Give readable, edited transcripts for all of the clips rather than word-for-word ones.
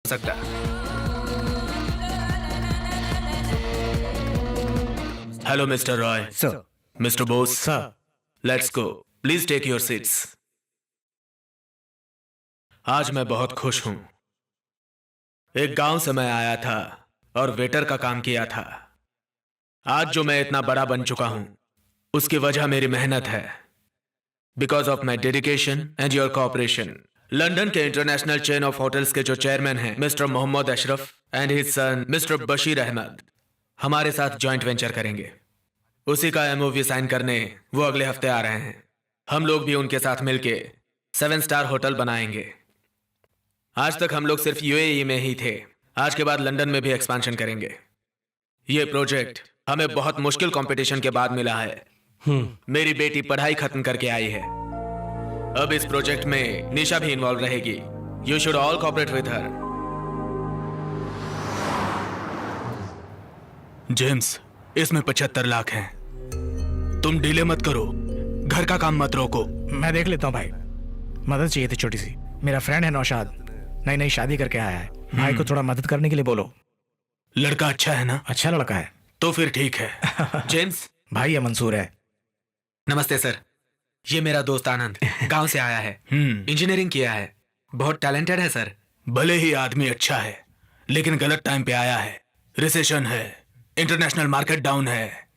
सकता। Hello mister Roy. Sir. Mister Bose. Sir. Let's go, please take your seats. आज मैं बहुत खुश हूं। एक गांव से मैं आया था और वेटर का काम किया था। आज जो मैं इतना बड़ा बन चुका हूं, उसकी वजह मेरी मेहनत है। Because of my dedication and your cooperation. London के इंटरनेशनल चेन ऑफ होटल्स के जो चेयरमैन हैं mister Mohammad Ashraf and his son mister Bashir Ahmed हमारे साथ जॉइंट वेंचर करेंगे। उसी का एमओवी साइन करने वो अगले हफ्ते आ रहे हैं। हम लोग भी उनके साथ मिलके 7 स्टार होटल बनाएंगे। आज तक हम लोग सिर्फ यूएई में ही थे, आज के बाद लंदन में भी एक्सपेंशन करेंगे। ये प्रोजेक्ट हमें बहुत मुश्किल कंपटीशन के बाद मिला है। मेरी बेटी पढ़ाई खत्म करके आई है। अब इस प्रोजेक्ट में निशा भी इन्वॉल्व रहेगी। You should all cooperate with her. James, इसमें 75 लाख हैं। तुम डिले मत करो, घर का काम मत रोको। मैं देख लेता हूँ भाई, मदद चाहिए थी छोटी सी। मेरा फ्रेंड है नौशाद, नई नई शादी करके आया है। भाई को थोड़ा मदद करने के लिए बोलो। लड़का अच्छा है ना? अच्छा लड़का है तो फिर ठीक है। जेम्स भाई, ये मंसूर है। नमस्ते सर, ये मेरा दोस्त आनंद गांव से आया है। इंजीनियरिंग किया है, बहुत टैलेंटेड है सर। भले ही आदमी अच्छा है, लेकिन गलत टाइम पे आया है। रिसेशन है, इंटरनेशनल मार्केट डाउन है।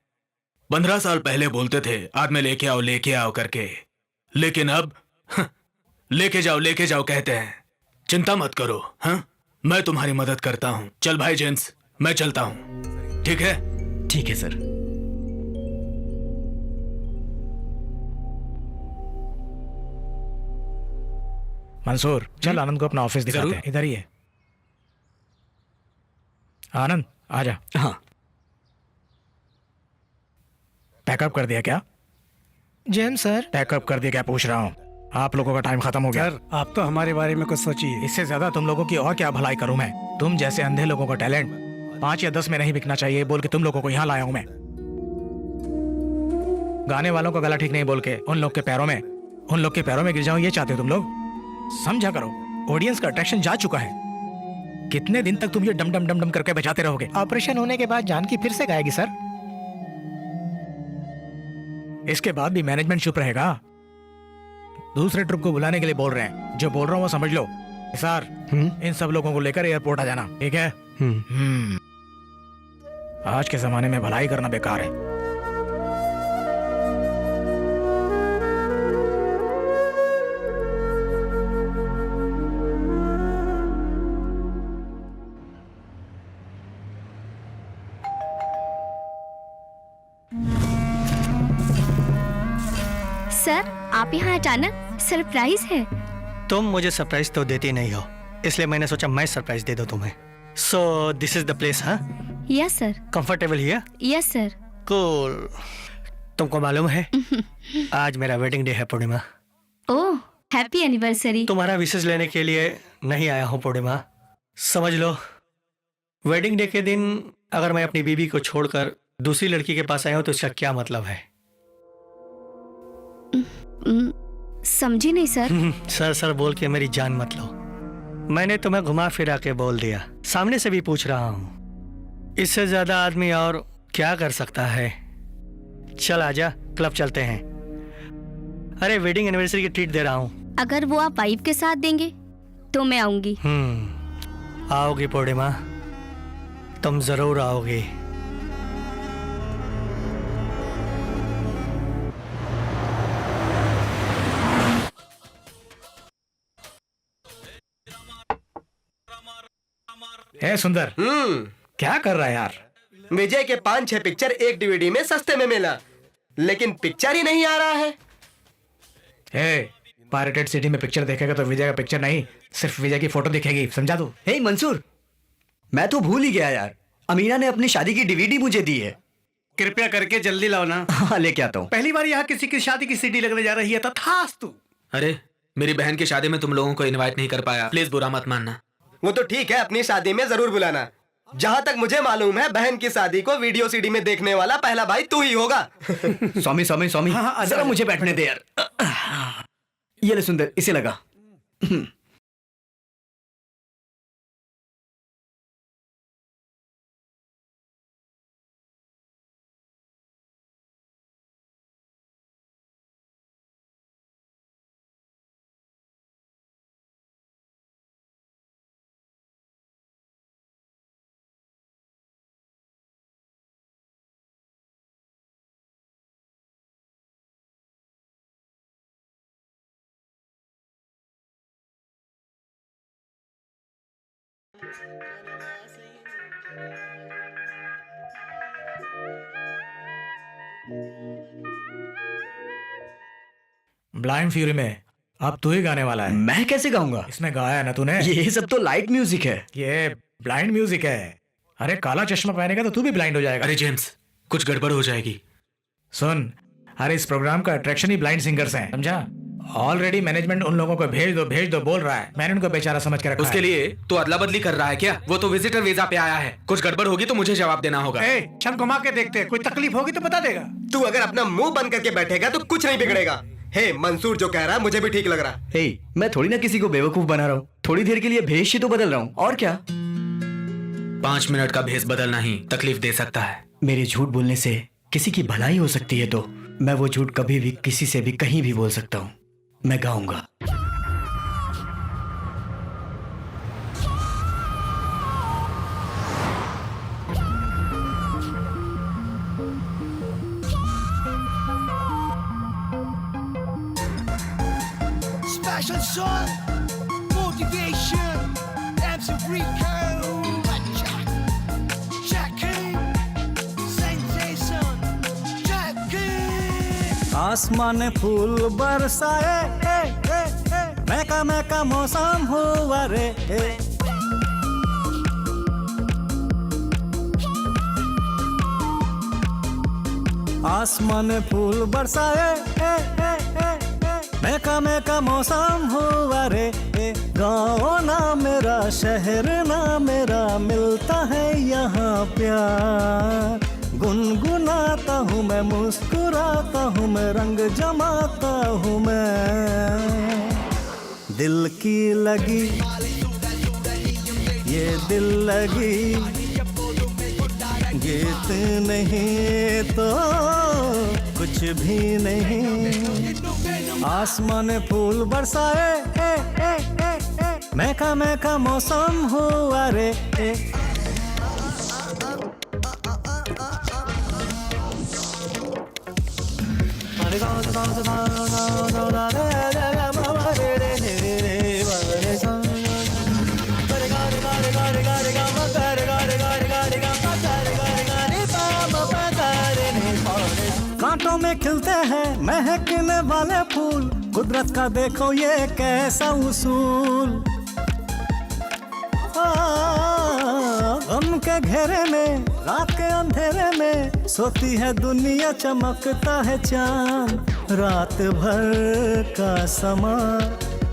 15 साल पहले बोलते थे आदमी लेके आओ करके, लेकिन अब लेके जाओ कहते हैं। चिंता मत करो, हाँ, मैं तुम्हारी मदद करता हूं। चल भाई जेम्स, मैं चलता हूं। ठीक है? ठीक है सर। मंसूर, चल आनंद को अपना ऑफिस दिखाते हैं। इधर ही है। आनंद आजा। हाँ। पैकअप कर दिया क्या? James sir. पैकअप कर दिया क्या पूछ रहा हूँ। आप लोगों का टाइम खत्म हो गया। सर, आप तो हमारे बारे में कुछ सोचिए। इससे ज्यादा तुम लोगों की और क्या भलाई करूं मैं। तुम जैसे अंधे लोगों का टैलेंट 5 या 10 में नहीं बिकना चाहिए बोल के तुम लोगों को यहाँ लाया हूं मैं। गाने वालों का गला ठीक नहीं बोल के उन लोग के पैरों में गिर जाऊं, ये चाहते हो तुम लोग? समझा करो, ऑडियंस का अट्रैक्शन जा चुका है। कितने दिन तक तुम ये डम डम डम डम करके बजाते रहोगे? ऑपरेशन होने के बाद जानकी फिर से गाएगी सर। इसके बाद भी मैनेजमेंट चुप रहेगा? दूसरे ट्रिप को बुलाने के लिए बोल रहे हैं। जो बोल रहा हूँ वो समझ लो। सर, इन सब लोगों को लेकर एयरपोर्ट आ जाना, ठीक है? आज के जमाने में भलाई करना बेकार है। सर, आप यहाँ अचानक? सरप्राइज है? तुम मुझे सरप्राइज तो देती नहीं हो, इसलिए मैंने सोचा मैं सरप्राइज दे दूं तुम्हें। So this is the place, हाँ? Yes sir. Comfortable here? Yes sir. Cool. तुमको मालूम है आज मेरा वेडिंग डे है पूर्णिमा। ओह, हैप्पी एनिवर्सरी। तुम्हारा विशेष लेने के लिए नहीं आया हूँ पूर्णिमा। समझ लो, वेडिंग डे के दिन अगर मैं अपनी बीवी को छोड़कर दूसरी लड़की के पास आया हूँ तो इसका क्या मतलब है? समझी नहीं सर। सर सर बोल के मेरी जान मत लो। मैंने तुम्हें घुमा फिरा के बोल दिया, सामने से भी पूछ रहा हूँ। इससे ज्यादा आदमी और क्या कर सकता है? चल आजा, क्लब चलते हैं। अरे वेडिंग एनिवर्सरी की ट्रीट दे रहा हूँ। अगर वो आप वाइफ के साथ देंगे तो मैं आऊंगी। आओगी पूर्णिमा, तुम जरूर आओगी। ए सुंदर, क्या कर रहा है यार? विजय के 5-6 पिक्चर एक डीवीडी में सस्ते में मिला, लेकिन पिक्चर ही नहीं आ रहा है। पायरेटेड सिटी में पिक्चर देखेगा तो विजय का पिक्चर नहीं, सिर्फ विजय की फोटो दिखेगी। समझा तू? हे मंसूर, मैं तो भूल ही गया यार। अमीना ने अपनी शादी की डीवीडी मुझे दी है। कृपया करके जल्दी लाओ ना। हाँ, लेके आता हूँ। पहली बार यहाँ किसी की शादी की सीडी लगने जा रही है। तथास्तु। अरे, मेरी बहन की शादी में तुम लोगों को इनवाइट नहीं कर पाया, प्लीज बुरा मत मानना। वो तो ठीक है, अपनी शादी में जरूर बुलाना। जहाँ तक मुझे मालूम है, बहन की शादी को वीडियो सीडी में देखने वाला पहला भाई तू ही होगा। स्वामी स्वामी स्वामी, जरा मुझे बैठने दे यार। ये ले सुंदर, इसे लगा। ब्लाइंड फ्यूरी में अब तू ही गाने वाला है। मैं कैसे गाऊंगा? इसमें गाया है ना तूने। ये सब तो लाइट म्यूजिक है। ये ब्लाइंड म्यूजिक है। अरे काला चश्मा पहनेगा तो तू भी ब्लाइंड हो जाएगा। अरे जेम्स, कुछ गड़बड़ हो जाएगी। सुन, अरे इस प्रोग्राम का अट्रैक्शन ही ब्लाइंड सिंगर्स हैं, समझा? ऑलरेडी मैनेजमेंट उन लोगों को भेज दो बोल रहा है। मैंने उनको बेचारा समझ के रखा उसके है। लिए तो अदला बदली कर रहा है क्या? वो तो विजिटर वीजा पे आया है। कुछ गड़बड़ होगी तो मुझे जवाब देना होगा। ए, चल घुमा के देखते हैं, कोई तकलीफ होगी तो बता देगा। तू अगर अपना मुंह बंद करके बैठेगा तो कुछ नहीं बिगड़ेगा। हे, मंसूर जो कह रहा है मुझे भी ठीक लग रहा है। हे, मैं थोड़ी ना किसी को बेवकूफ बना रहा हूँ। थोड़ी देर के लिए भेष ही तो बदल रहा हूँ, और क्या? 5 मिनट का भेस बदलना ही तकलीफ दे सकता है। मेरे झूठ बोलने से किसी की भलाई हो सकती है तो मैं वो झूठ कभी भी किसी से भी कहीं भी बोल सकता हूँ। मैं गाऊंगा। Special song, motivation, MC Rico, Jackie, sensation, Jackie. आसमान फूल बरसाए, महका मौसम हुआ रे। आसमान फूल बरसाए, महका मौसम हुआ रे। गाँव ना मेरा, शहर ना मेरा, मिलता है यहाँ प्यार। गुनगुनाता हूँ मैं, मुस्कुराता हूँ मैं, रंग जमाता हूँ मैं। दिल की लगी ये दिल लगी, गीत नहीं तो कुछ भी नहीं। आसमान फूल बरसाए, महका मौसम हुआ रे। कांटों में खिलते हैं महकने वाले फूल, कुदरत का देखो ये कैसा उसूल। गम के घेरे में, रात के अंधेरे में, सोती है दुनिया, चमकता है चांद। रात भर का समा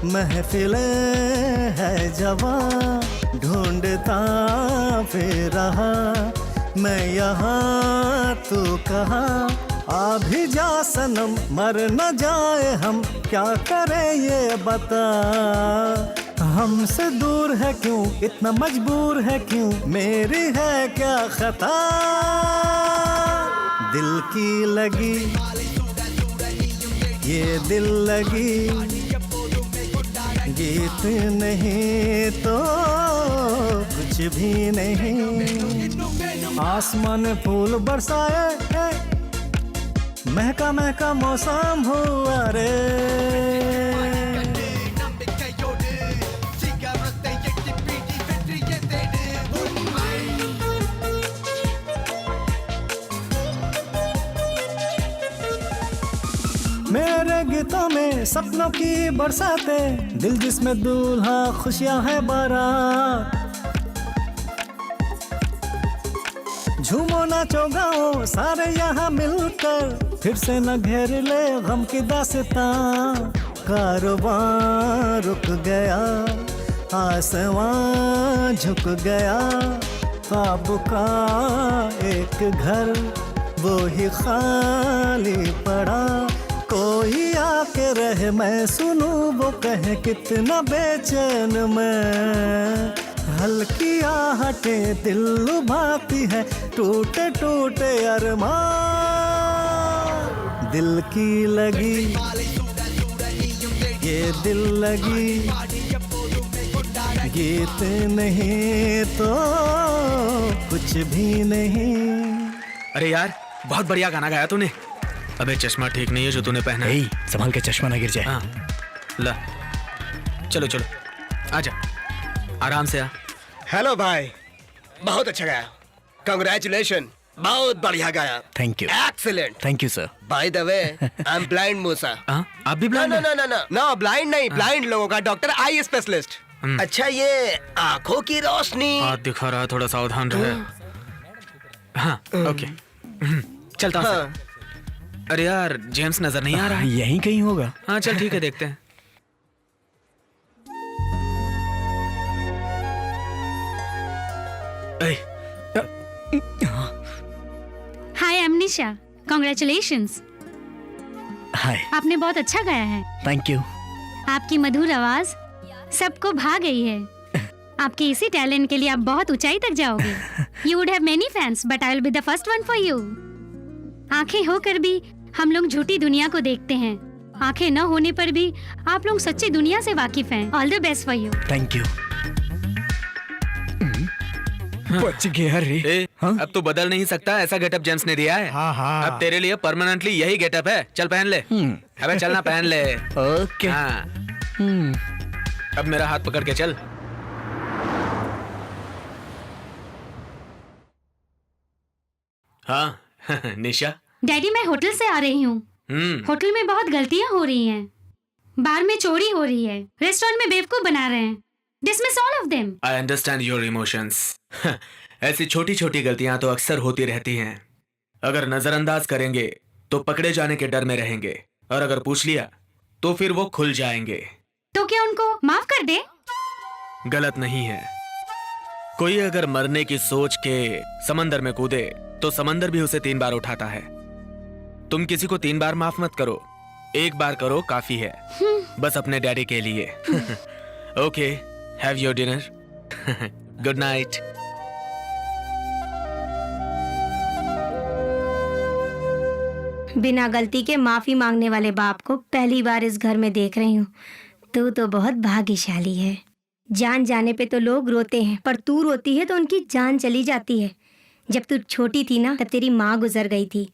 महफिलें है जवां, ढूंढता फिर रहा मैं यहाँ, तू कहाँ? आ भी जा सनम, मर न जाए हम, क्या करें ये बता। हमसे दूर है क्यों, इतना मजबूर है क्यों, मेरी है क्या खता। दिल की लगी ये दिल लगी, गीत नहीं तो कुछ भी नहीं। आसमान फूल बरसाए, महका मौसम हुआ रे। मेरे गीतों में सपनों की बरसाते, दिल जिसमें दूल्हा खुशियां है बारात। झूमो नाचो गाओ सारे यहाँ मिलकर, फिर से न घेर ले गम की दास्तां। कारोबार रुक गया, आसमां झुक गया, ख्वाब का एक घर वो ही खाली पड़ा। कोई आके रहे मैं सुनूं वो कहे कितना बेचैन मैं। हल्की आहटें दिल लुभाती है, टूटे टूटे अरमान। दिल की लगी ये दिल लगी, गीत नहीं तो कुछ भी नहीं। अरे यार, बहुत बढ़िया गाना गाया तूने। अबे चश्मा ठीक नहीं है जो तूने पहना है। संभाल के चश्मा ना गिर जाए। हाँ, ला, चलो चलो, आजा, आराम से आ। हेलो भाई, बहुत अच्छा गाया, कंग्रेचुलेशन, बहुत बढ़िया गाया। Thank you. Excellent. Thank you sir. By the way, I am blind Moosa. आप भी no blind no no no no, blind नहीं, ब्लाइंड लोगों का डॉक्टर, आई स्पेशलिस्ट। अच्छा, ये आंखों की रोशनी। हाथ दिखा रहा है, थोड़ा सावधान रहे। हाँ ओके, चलता हूँ सर। अरे यार, जेम्स नजर नहीं आ रहा है। यहीं कहीं होगा। हाँ चल ठीक है, देखते हैं। हाय, आई एम निशा। कॉन्ग्रेचुलेशंस, हाय। आपने बहुत अच्छा गाया है। Thank you. आपकी मधुर आवाज सबको भा गई है। आपके इसी टैलेंट के लिए आप बहुत ऊंचाई तक जाओगे। You would have many fans, but I will be the first one for you. आंखें होकर भी हम लोग झूठी दुनिया को देखते हैं, आंखें न होने पर भी आप लोग सच्ची दुनिया से वाकिफ हैं। All the best for you. Thank you. बच गया रे। ए, अब तो बदल नहीं सकता, ऐसा गेटअप जेम्स ने दिया है। हाँ हाँ। अब तेरे लिए परमानेंटली यही गेटअप है। चल पहन ले। अबे चलना, पहन ले। ओके। हाँ। अब मेरा हाथ पकड़ के चल। हाँ निशा। डैडी, मैं होटल से आ रही हूँ। होटल में बहुत गलतियाँ हो रही हैं। बार में चोरी हो रही है, रेस्टोरेंट में बेवकूफ बना रहे हैं। Dismiss all of them. I understand your emotions. ऐसी छोटी छोटी गलतियां तो अक्सर होती रहती हैं। अगर नजरअंदाज करेंगे तो पकड़े जाने के डर में रहेंगे, और अगर पूछ लिया तो फिर वो खुल जाएंगे। तो क्या उनको माफ कर दे? गलत नहीं है। कोई अगर मरने की सोच के समंदर में कूदे तो समंदर भी उसे 3 बार उठाता है। तुम किसी को 3 बार माफ मत करो, 1 बार करो काफी है, बस अपने डैडी के लिए। Okay, have your dinner. Good night. बिना गलती के माफी मांगने वाले बाप को पहली बार इस घर में देख रही हूँ। तू तो बहुत भाग्यशाली है। जान जाने पे तो लोग रोते हैं, पर तू रोती है तो उनकी जान चली जाती है। जब तू छोटी थी ना, तब तेरी माँ गुजर गई थी,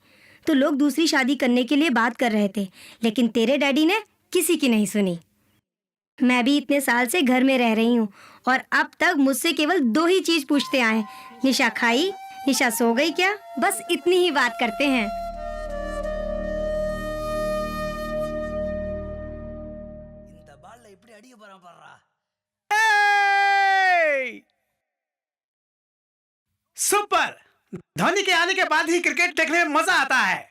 तो लोग दूसरी शादी करने के लिए बात कर रहे थे, लेकिन तेरे डैडी ने किसी की नहीं सुनी। मैं भी इतने साल से घर में रह रही हूँ और अब तक मुझसे केवल 2 ही चीज पूछते आए, निशा खाई, निशा सो गई क्या, बस इतनी ही बात करते हैं। सुपर। धोनी के आने के बाद ही क्रिकेट देखने में मजा आता है।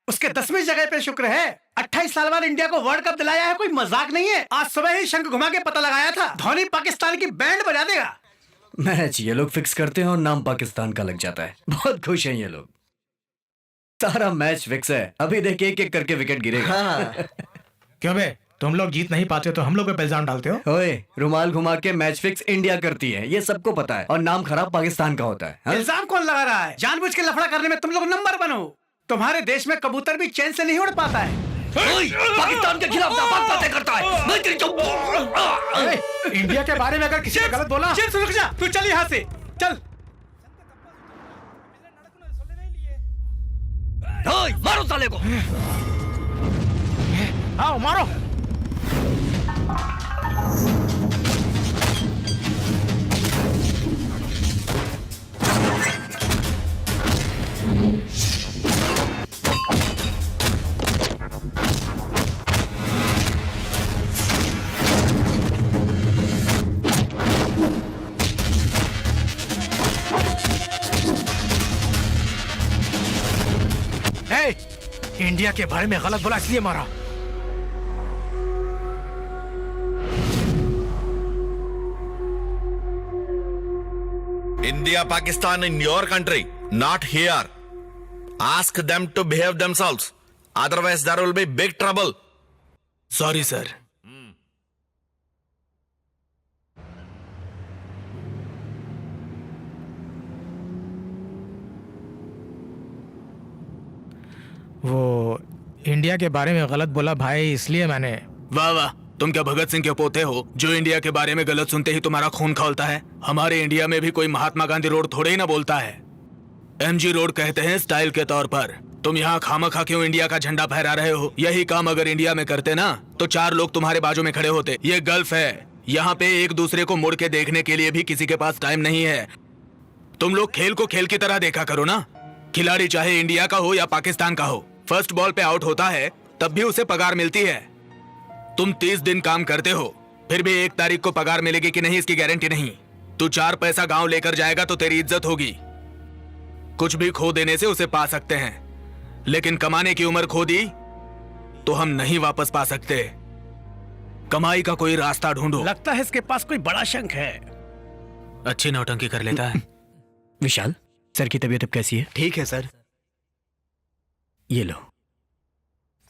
उसके 10वीं जगह पे शुक्र है। 28 साल बाद इंडिया को वर्ल्ड कप दिलाया है, कोई मजाक नहीं है। आज सुबह ही शंख घुमा के पता लगाया था, धोनी पाकिस्तान की बैंड बजा देगा। मैच ये लोग फिक्स करते हैं और नाम पाकिस्तान का लग जाता है। बहुत खुश हैं ये लोग। सारा मैच फिक्स है, अभी देख एक एक करके विकेट गिरेगा। हाँ। क्यों बे, तुम लोग जीत नहीं पाते तो हम लोग पे इल्जाम डालते हो? ओए, रुमाल घुमा के मैच फिक्स इंडिया करती है, ये सबको पता है, और नाम खराब पाकिस्तान का होता है। हाँ? इल्जाम कौन लगा रहा है? जानबूझ के लफड़ा करने में तुम लोग नंबर 1 हो। तुम्हारे देश में कबूतर भी चैन से नहीं उड़ पाता है। पाकिस्तान के खिलाफ नापाक बातें करता है। मैं तेरी इंडिया के बारे में अगर किसी ने गलत बोला, रुक जा, तू चल यहाँ से, चल। मारो साले को। आओ मारो। इंडिया के बारे में गलत बोला इसलिए मारा। India, Pakistan in your country, not here. Ask them to behave themselves. Otherwise, there will be big trouble. Sorry sir. वो इंडिया के बारे में गलत बोला भाई, इसलिए मैंने। वाह वाह, तुम क्या भगत सिंह के पोते हो जो इंडिया के बारे में गलत सुनते ही तुम्हारा खून खौलता है? हमारे इंडिया में भी कोई महात्मा गांधी रोड थोड़े ही ना बोलता है। MG रोड कहते हैं स्टाइल के तौर पर। तुम यहाँ खामखा क्यों इंडिया का झंडा फहरा रहे हो? यही काम अगर इंडिया में करते ना तो 4 लोग तुम्हारे बाजू में खड़े होते। ये गल्फ है, यहाँ पे एक दूसरे को मुड़ के देखने के लिए भी किसी के पास टाइम नहीं है। तुम लोग खेल को खेल की तरह देखा करो ना। खिलाड़ी चाहे इंडिया का हो या पाकिस्तान का हो, फर्स्ट बॉल पे आउट होता है तब भी उसे पगार मिलती है। तुम 30 दिन काम करते हो, फिर भी 1 तारीख को पगार मिलेगी कि नहीं इसकी गारंटी नहीं। तू 4 पैसा गांव लेकर जाएगा तो तेरी इज्जत होगी। कुछ भी खो देने से उसे पा सकते हैं, लेकिन कमाने की उम्र खो दी तो हम नहीं वापस पा सकते। कमाई का कोई रास्ता ढूंढो। लगता है इसके पास कोई बड़ा शंख है। अच्छी नौटंकी कर लेता है। विशाल, सर की तबीयत अब कैसी है? ठीक है सर। ये लो।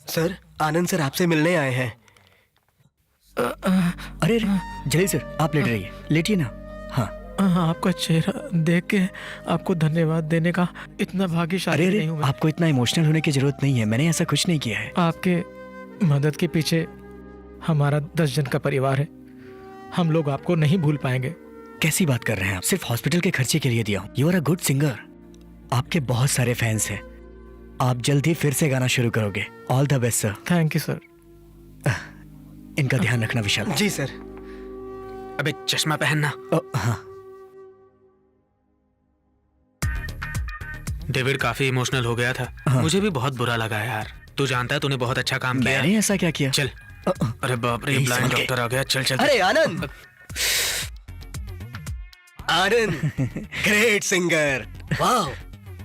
सर, आनंद सर आपसे मिलने आए हैं। अरे जलील सर, आप लेट रहिए, लेटिए ना। हाँ, आपका चेहरा देख के आपको धन्यवाद देने का इतना भाग्यशाली नहीं हूँ मैं। आपको इतना इमोशनल होने की जरूरत नहीं है, मैंने ऐसा कुछ नहीं किया है। आपके मदद के पीछे हमारा 10 जन का परिवार है, हम लोग आपको नहीं भूल पाएंगे। कैसी बात कर रहे हैं आप? सिर्फ हॉस्पिटल के खर्चे के लिए दिया हूँ। You are a good singer, आपके बहुत सारे फैंस हैं। आप जल्द ही फिर से गाना शुरू करोगे। All the best sir. Thank you sir. इनका ध्यान रखना विशाल। जी सर। अबे चश्मा पहनना। हाँ। डेविड काफी इमोशनल हो गया था। हाँ। मुझे भी बहुत बुरा लगा यार। तू जानता है तूने बहुत अच्छा काम किया। मैंने ऐसा क्या किया? चल। अरे बाप रे, ब्लाइंड डॉक्टर आ गया। चल चल। अरे आनंद, आनंद ग्रेट सिंगर। वाह,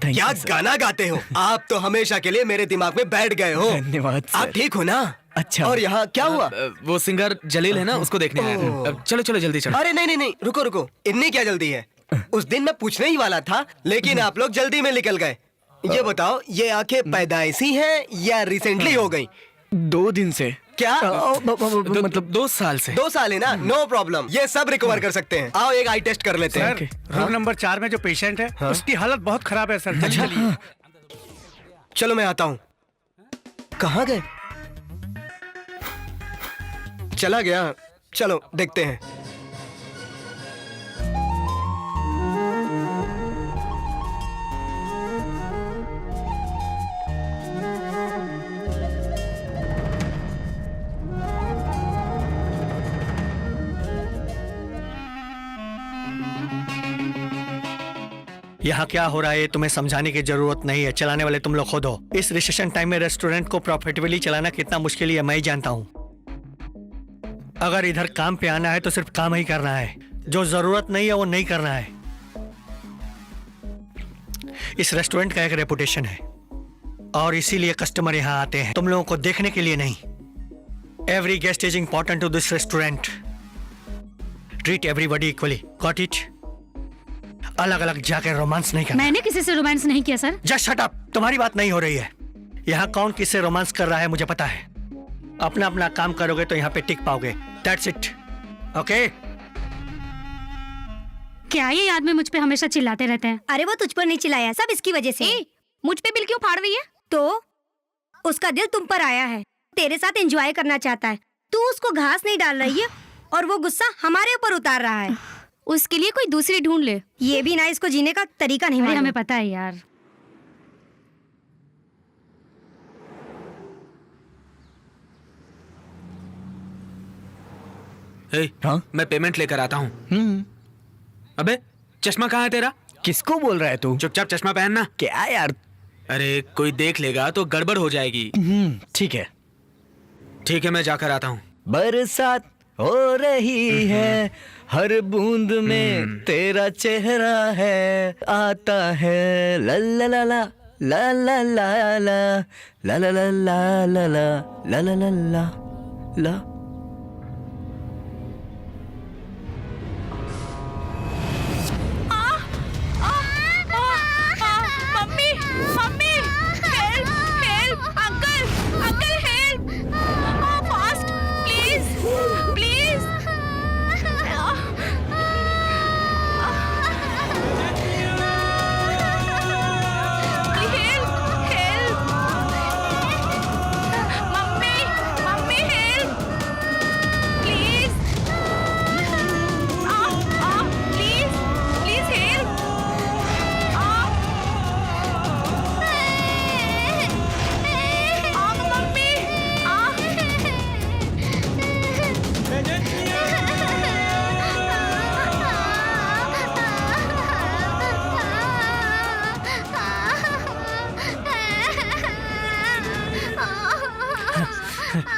क्या गाना गाते हो आप तो हमेशा के लिए मेरे दिमाग में बैठ गए हो। धन्यवाद सर। आप ठीक हो ना? अच्छा। और यहाँ क्या हुआ? वो सिंगर जलील है ना, उसको देखने आया था। अब चलो चलो जल्दी चलो। अरे नहीं नहीं नहीं, रुको रुको, इतनी क्या जल्दी है? उस दिन मैं पूछने ही वाला था, लेकिन आप लोग जल्दी में निकल गए। ये बताओ, ये आंखें पैदाइशी हैं या रिसेंटली हो गई? 2 दिन से। क्या? मतलब 2 साल से। 2 साल है ना? नो प्रॉब्लम, ये सब रिकवर कर सकते हैं। आओ एक आई टेस्ट कर लेते हैं। रूम नंबर 4 में जो पेशेंट है, उसकी हालत बहुत खराब है सर। जल्दी चलिए। चलो मैं आता हूँ। कहाँ गए? चला गया। चलो देखते हैं। यहाँ क्या हो रहा है तुम्हें समझाने की जरूरत नहीं है, चलाने वाले तुम लोग खुद हो। इस रिसेशन टाइम में रेस्टोरेंट को प्रॉफिटेबली चलाना कितना मुश्किल है मैं ही जानता हूँ। अगर इधर काम पे आना है तो सिर्फ काम ही करना है, जो जरूरत नहीं है वो नहीं करना है। इस रेस्टोरेंट का एक रेपुटेशन है और इसीलिए कस्टमर यहाँ आते हैं, तुम लोगों को देखने के लिए नहीं। Every guest is important to this restaurant. Treat everybody equally, got it? अलग अलग जाकर रोमांस नहीं करना। मैंने किसी से रोमांस नहीं किया सर। जस्ट शट अप, तुम्हारी बात नहीं हो रही है। यहाँ कौन किससे रोमांस कर रहा है मुझे पता है। अपना अपना काम करोगे तो यहाँ पे टिक पाओगे। That's it, okay? क्या ये आदमी मुझ पे हमेशा चिल्लाते रहते हैं? अरे वो तुझ पर नहीं चिल्लाया, सब इसकी वजह से। मुझ पे बिल क्यों फाड़ रही है? तो उसका दिल तुम पर आया है, तेरे साथ एंजॉय करना चाहता है। तू उसको घास नहीं डाल रही है और वो गुस्सा हमारे ऊपर उतार रहा है। उसके लिए कोई दूसरी ढूंढ ले। ये भी ना इसको जीने का तरीका नहीं अरे मालूम। हमें पता है यार। हाँ? मैं पेमेंट लेकर आता हूँ। अबे चश्मा कहाँ है तेरा? किसको बोल रहा है तू? चुपचाप चश्मा पहनना। क्या यार? अरे कोई देख लेगा तो गड़बड़ हो जाएगी। ठीक है। ठीक है, मैं जाकर आता हूँ। बरसात हो रही है, हर बूंद में तेरा चेहरा है, आता है ला ला ला ला ला ला ला ला ला ला ला ला ला ला ला ला ला ला। Mummy mummy, help help, uncle uncle help, fast please please. Help help, mummy mummy help.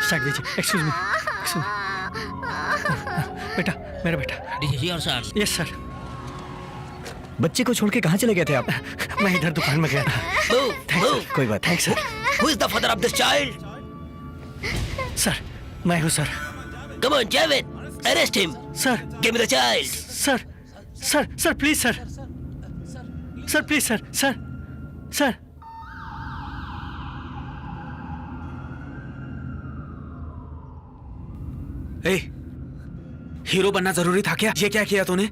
Side दीजिए, एक्सक्यूज मी, बेटा, मेरा बेटा। Yes sir. बच्चे को छोड़ के कहाँ चले गए थे आप? मैं इधर दुकान में गया था। कोई बात। Thanks sir. Who is the father of this child? Sir, मैं हूँ sir. Come on, Javed. Arrest him. Sir, Give me the child. Sir please sir, please sir. A, hero बनना जरूरी था क्या? ये क्या किया तूने?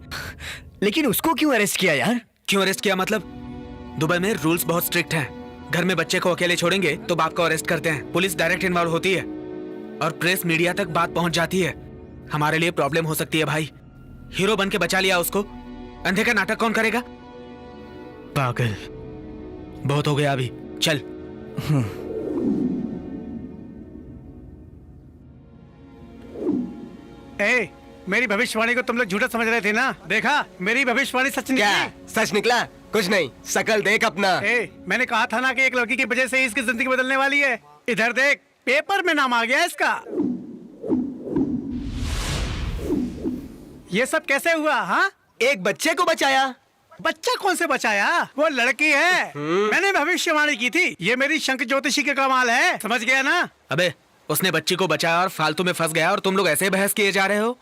लेकिन उसको क्यों अरेस्ट किया यार? क्यों अरेस्ट किया मतलब? दुबई में रूल्स बहुत स्ट्रिक्ट हैं। घर में बच्चे को अकेले छोड़ेंगे तो बाप को अरेस्ट करते हैं। पुलिस डायरेक्ट इन्वॉल्व होती है और प्रेस मीडिया तक बात पहुंच जाती है। हमारे लिए प्रॉब्लम हो सकती है भाई। हीरो बन के बचा लिया उसको, अंधे का नाटक कौन करेगा? पागल, बहुत हो गया अभी, चल। ए, मेरी भविष्यवाणी को तुम लोग झूठा समझ रहे थे ना? देखा, मेरी भविष्यवाणी सच निकली। क्या सच निकला? कुछ नहीं, शकल देख अपना। ए, मैंने कहा था ना कि एक लड़की की वजह से ही इसकी जिंदगी बदलने वाली है। इधर देख, पेपर में नाम आ गया इसका। ये सब कैसे हुआ? हाँ, एक बच्चे को बचाया। बच्चा कौन से बचाया? वो लड़की है। मैंने भविष्यवाणी की थी। ये मेरी शंख ज्योतिषी का कमाल है, समझ गया ना? अबे, उसने बच्ची को बचाया और फालतू में फंस गया और तुम लोग ऐसे बहस किए जा रहे हो।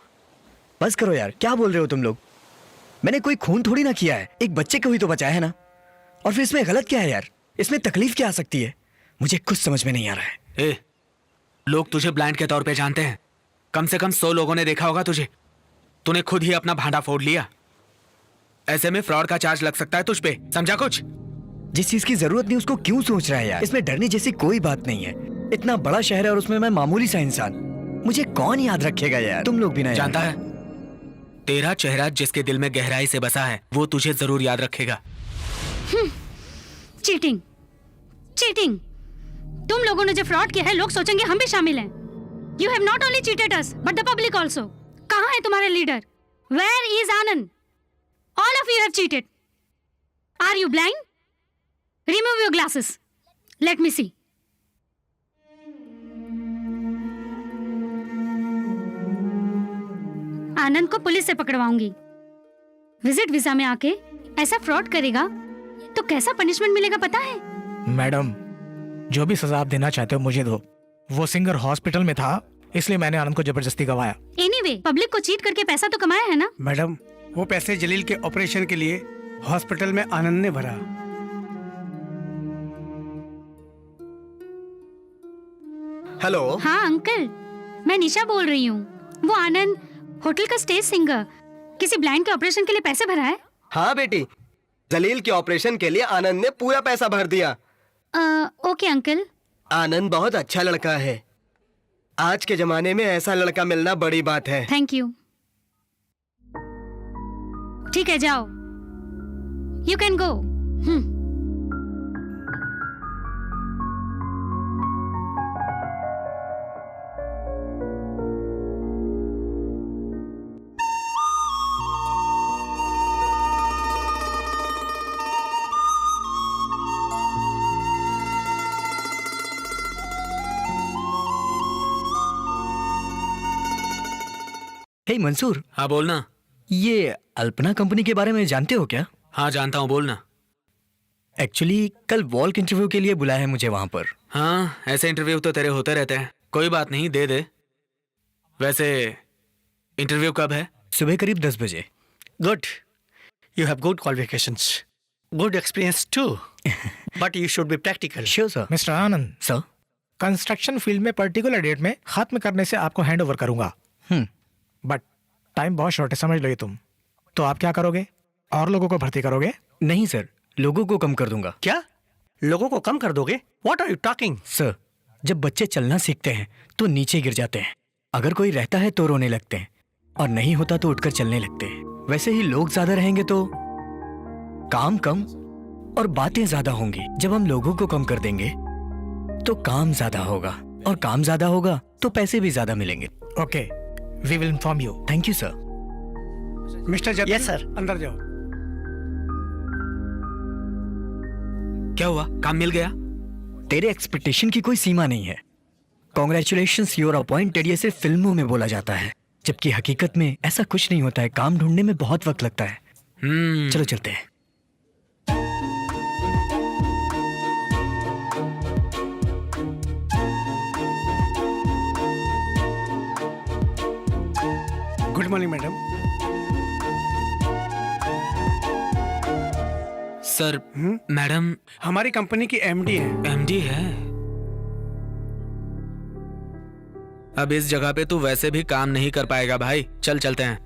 बस करो यार, क्या बोल रहे हो तुम लोग? मैंने कोई खून थोड़ी ना किया है, एक बच्चे को ही तो बचाया है ना। और फिर इसमें गलत क्या है यार? इसमें तकलीफ क्या आ सकती है? मुझे कुछ समझ में नहीं आ रहा है। ए, लोग तुझे ब्लाइंड के तौर पे जानते हैं। कम से कम 100 लोगों ने देखा होगा तुझे। तूने खुद ही अपना भांडा फोड़ लिया। ऐसे में फ्रॉड का चार्ज लग सकता है तुझ पे, समझा कुछ? जिस चीज की जरूरत नहीं उसको क्यों सोच रहा है यार? इसमें डरने जैसी कोई बात नहीं है। इतना बड़ा शहर है और उसमें मैं मामूली सा इंसान। मुझे कौन याद रखेगा यार? तुम लोग भी ना। जानता है, तेरा चेहरा जिसके दिल में गहराई से बसा है वो तुझे जरूर याद रखेगा। Cheating, cheating. तुम लोगों ने जो फ्रॉड किया है, लोग सोचेंगे हम भी शामिल हैं। You have not only cheated us but the public also. कहाँ है तुम्हारे लीडर? Where is Anand? All of you have cheated. Are you blind? Remove your glasses, let me see. Anand को पुलिस से पकड़वाऊंगी। विजिट वीजा में आके ऐसा फ्रॉड करेगा तो कैसा पनिशमेंट मिलेगा पता है? मैडम, जो भी सजा आप देना चाहते हो मुझे दो। वो सिंगर हॉस्पिटल में था, इसलिए मैंने आनंद को जबरदस्ती गवाया। एनीवे, पब्लिक को चीट करके पैसा तो कमाया है ना? मैडम, वो पैसे जलील के ऑपरेशन के लिए हॉस्पिटल में आनंद ने भरा। हेलो। हाँ अंकल, मैं निशा बोल रही हूँ। वो आनंद होटल का स्टेज सिंगर किसी ब्लाइंड के ऑपरेशन के लिए पैसे भरा है? हाँ बेटी, जलील के ऑपरेशन के लिए आनंद ने पूरा पैसा भर दिया। Okay uncle. आनंद बहुत अच्छा लड़का है। आज के जमाने में ऐसा लड़का मिलना बड़ी बात है। Thank you. ठीक है, जाओ, यू कैन गो। हे मंसूर। हाँ बोलना। ये अल्पना कंपनी के बारे में जानते हो क्या? हाँ जानता हूँ, बोलना। एक्चुअली कल वॉल्क इंटरव्यू के लिए बुलाया है मुझे वहां पर। हाँ, ऐसे इंटरव्यू तो तेरे होते रहते हैं। कोई बात नहीं, दे दे। वैसे इंटरव्यू कब है? सुबह करीब 10 बजे। Good, you have good qualifications, good experience too, but you should be practical. Sure sir. Mister Anand sir, construction field में पर्टिकुलर डेट में खत्म करने से आपको हैंड ओवर करूंगा। बट टाइम बहुत शॉर्ट है, समझ लो ये तुम। तो आप क्या करोगे? और लोगों को भर्ती करोगे? नहीं सर, लोगों को कम कर दूंगा। क्या? लोगों को कम कर दोगे? What are you talking? Sir, जब बच्चे चलना सीखते हैं तो नीचे गिर जाते हैं। अगर कोई रहता है तो रोने लगते हैं और नहीं होता तो उठकर चलने लगते हैं। वैसे ही लोग ज्यादा रहेंगे तो काम कम और बातें ज्यादा होंगी। जब हम लोगों को कम कर देंगे तो काम ज्यादा होगा और काम ज्यादा होगा तो पैसे भी ज्यादा मिलेंगे। Okay, we will inform you. Thank you sir. Mister Jatin, yes sir. अंदर जाओ। क्या हुआ? काम मिल गया? तेरे एक्सपेक्टेशन की कोई सीमा नहीं है। कॉन्ग्रेचुलेशंस, यू आर अपॉइंटेड ये सिर्फ फिल्मों में बोला जाता है, जबकि हकीकत में ऐसा कुछ नहीं होता है। काम ढूंढने में बहुत वक्त लगता है। चलो चलते हैं। Good morning madam. Sir, madam हमारी कंपनी की एमडी है। एमडी है? अब इस जगह पे तू वैसे भी काम नहीं कर पाएगा भाई। चल चलते हैं।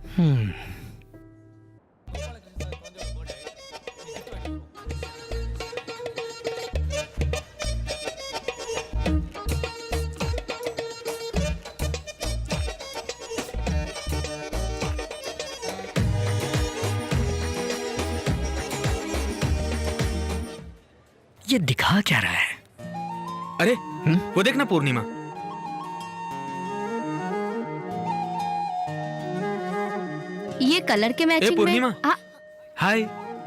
ये दिखा क्या रहा है? अरे वो देखना पूर्णिमा। ये कलर के मैचिंग पूर्णिमा। हाय।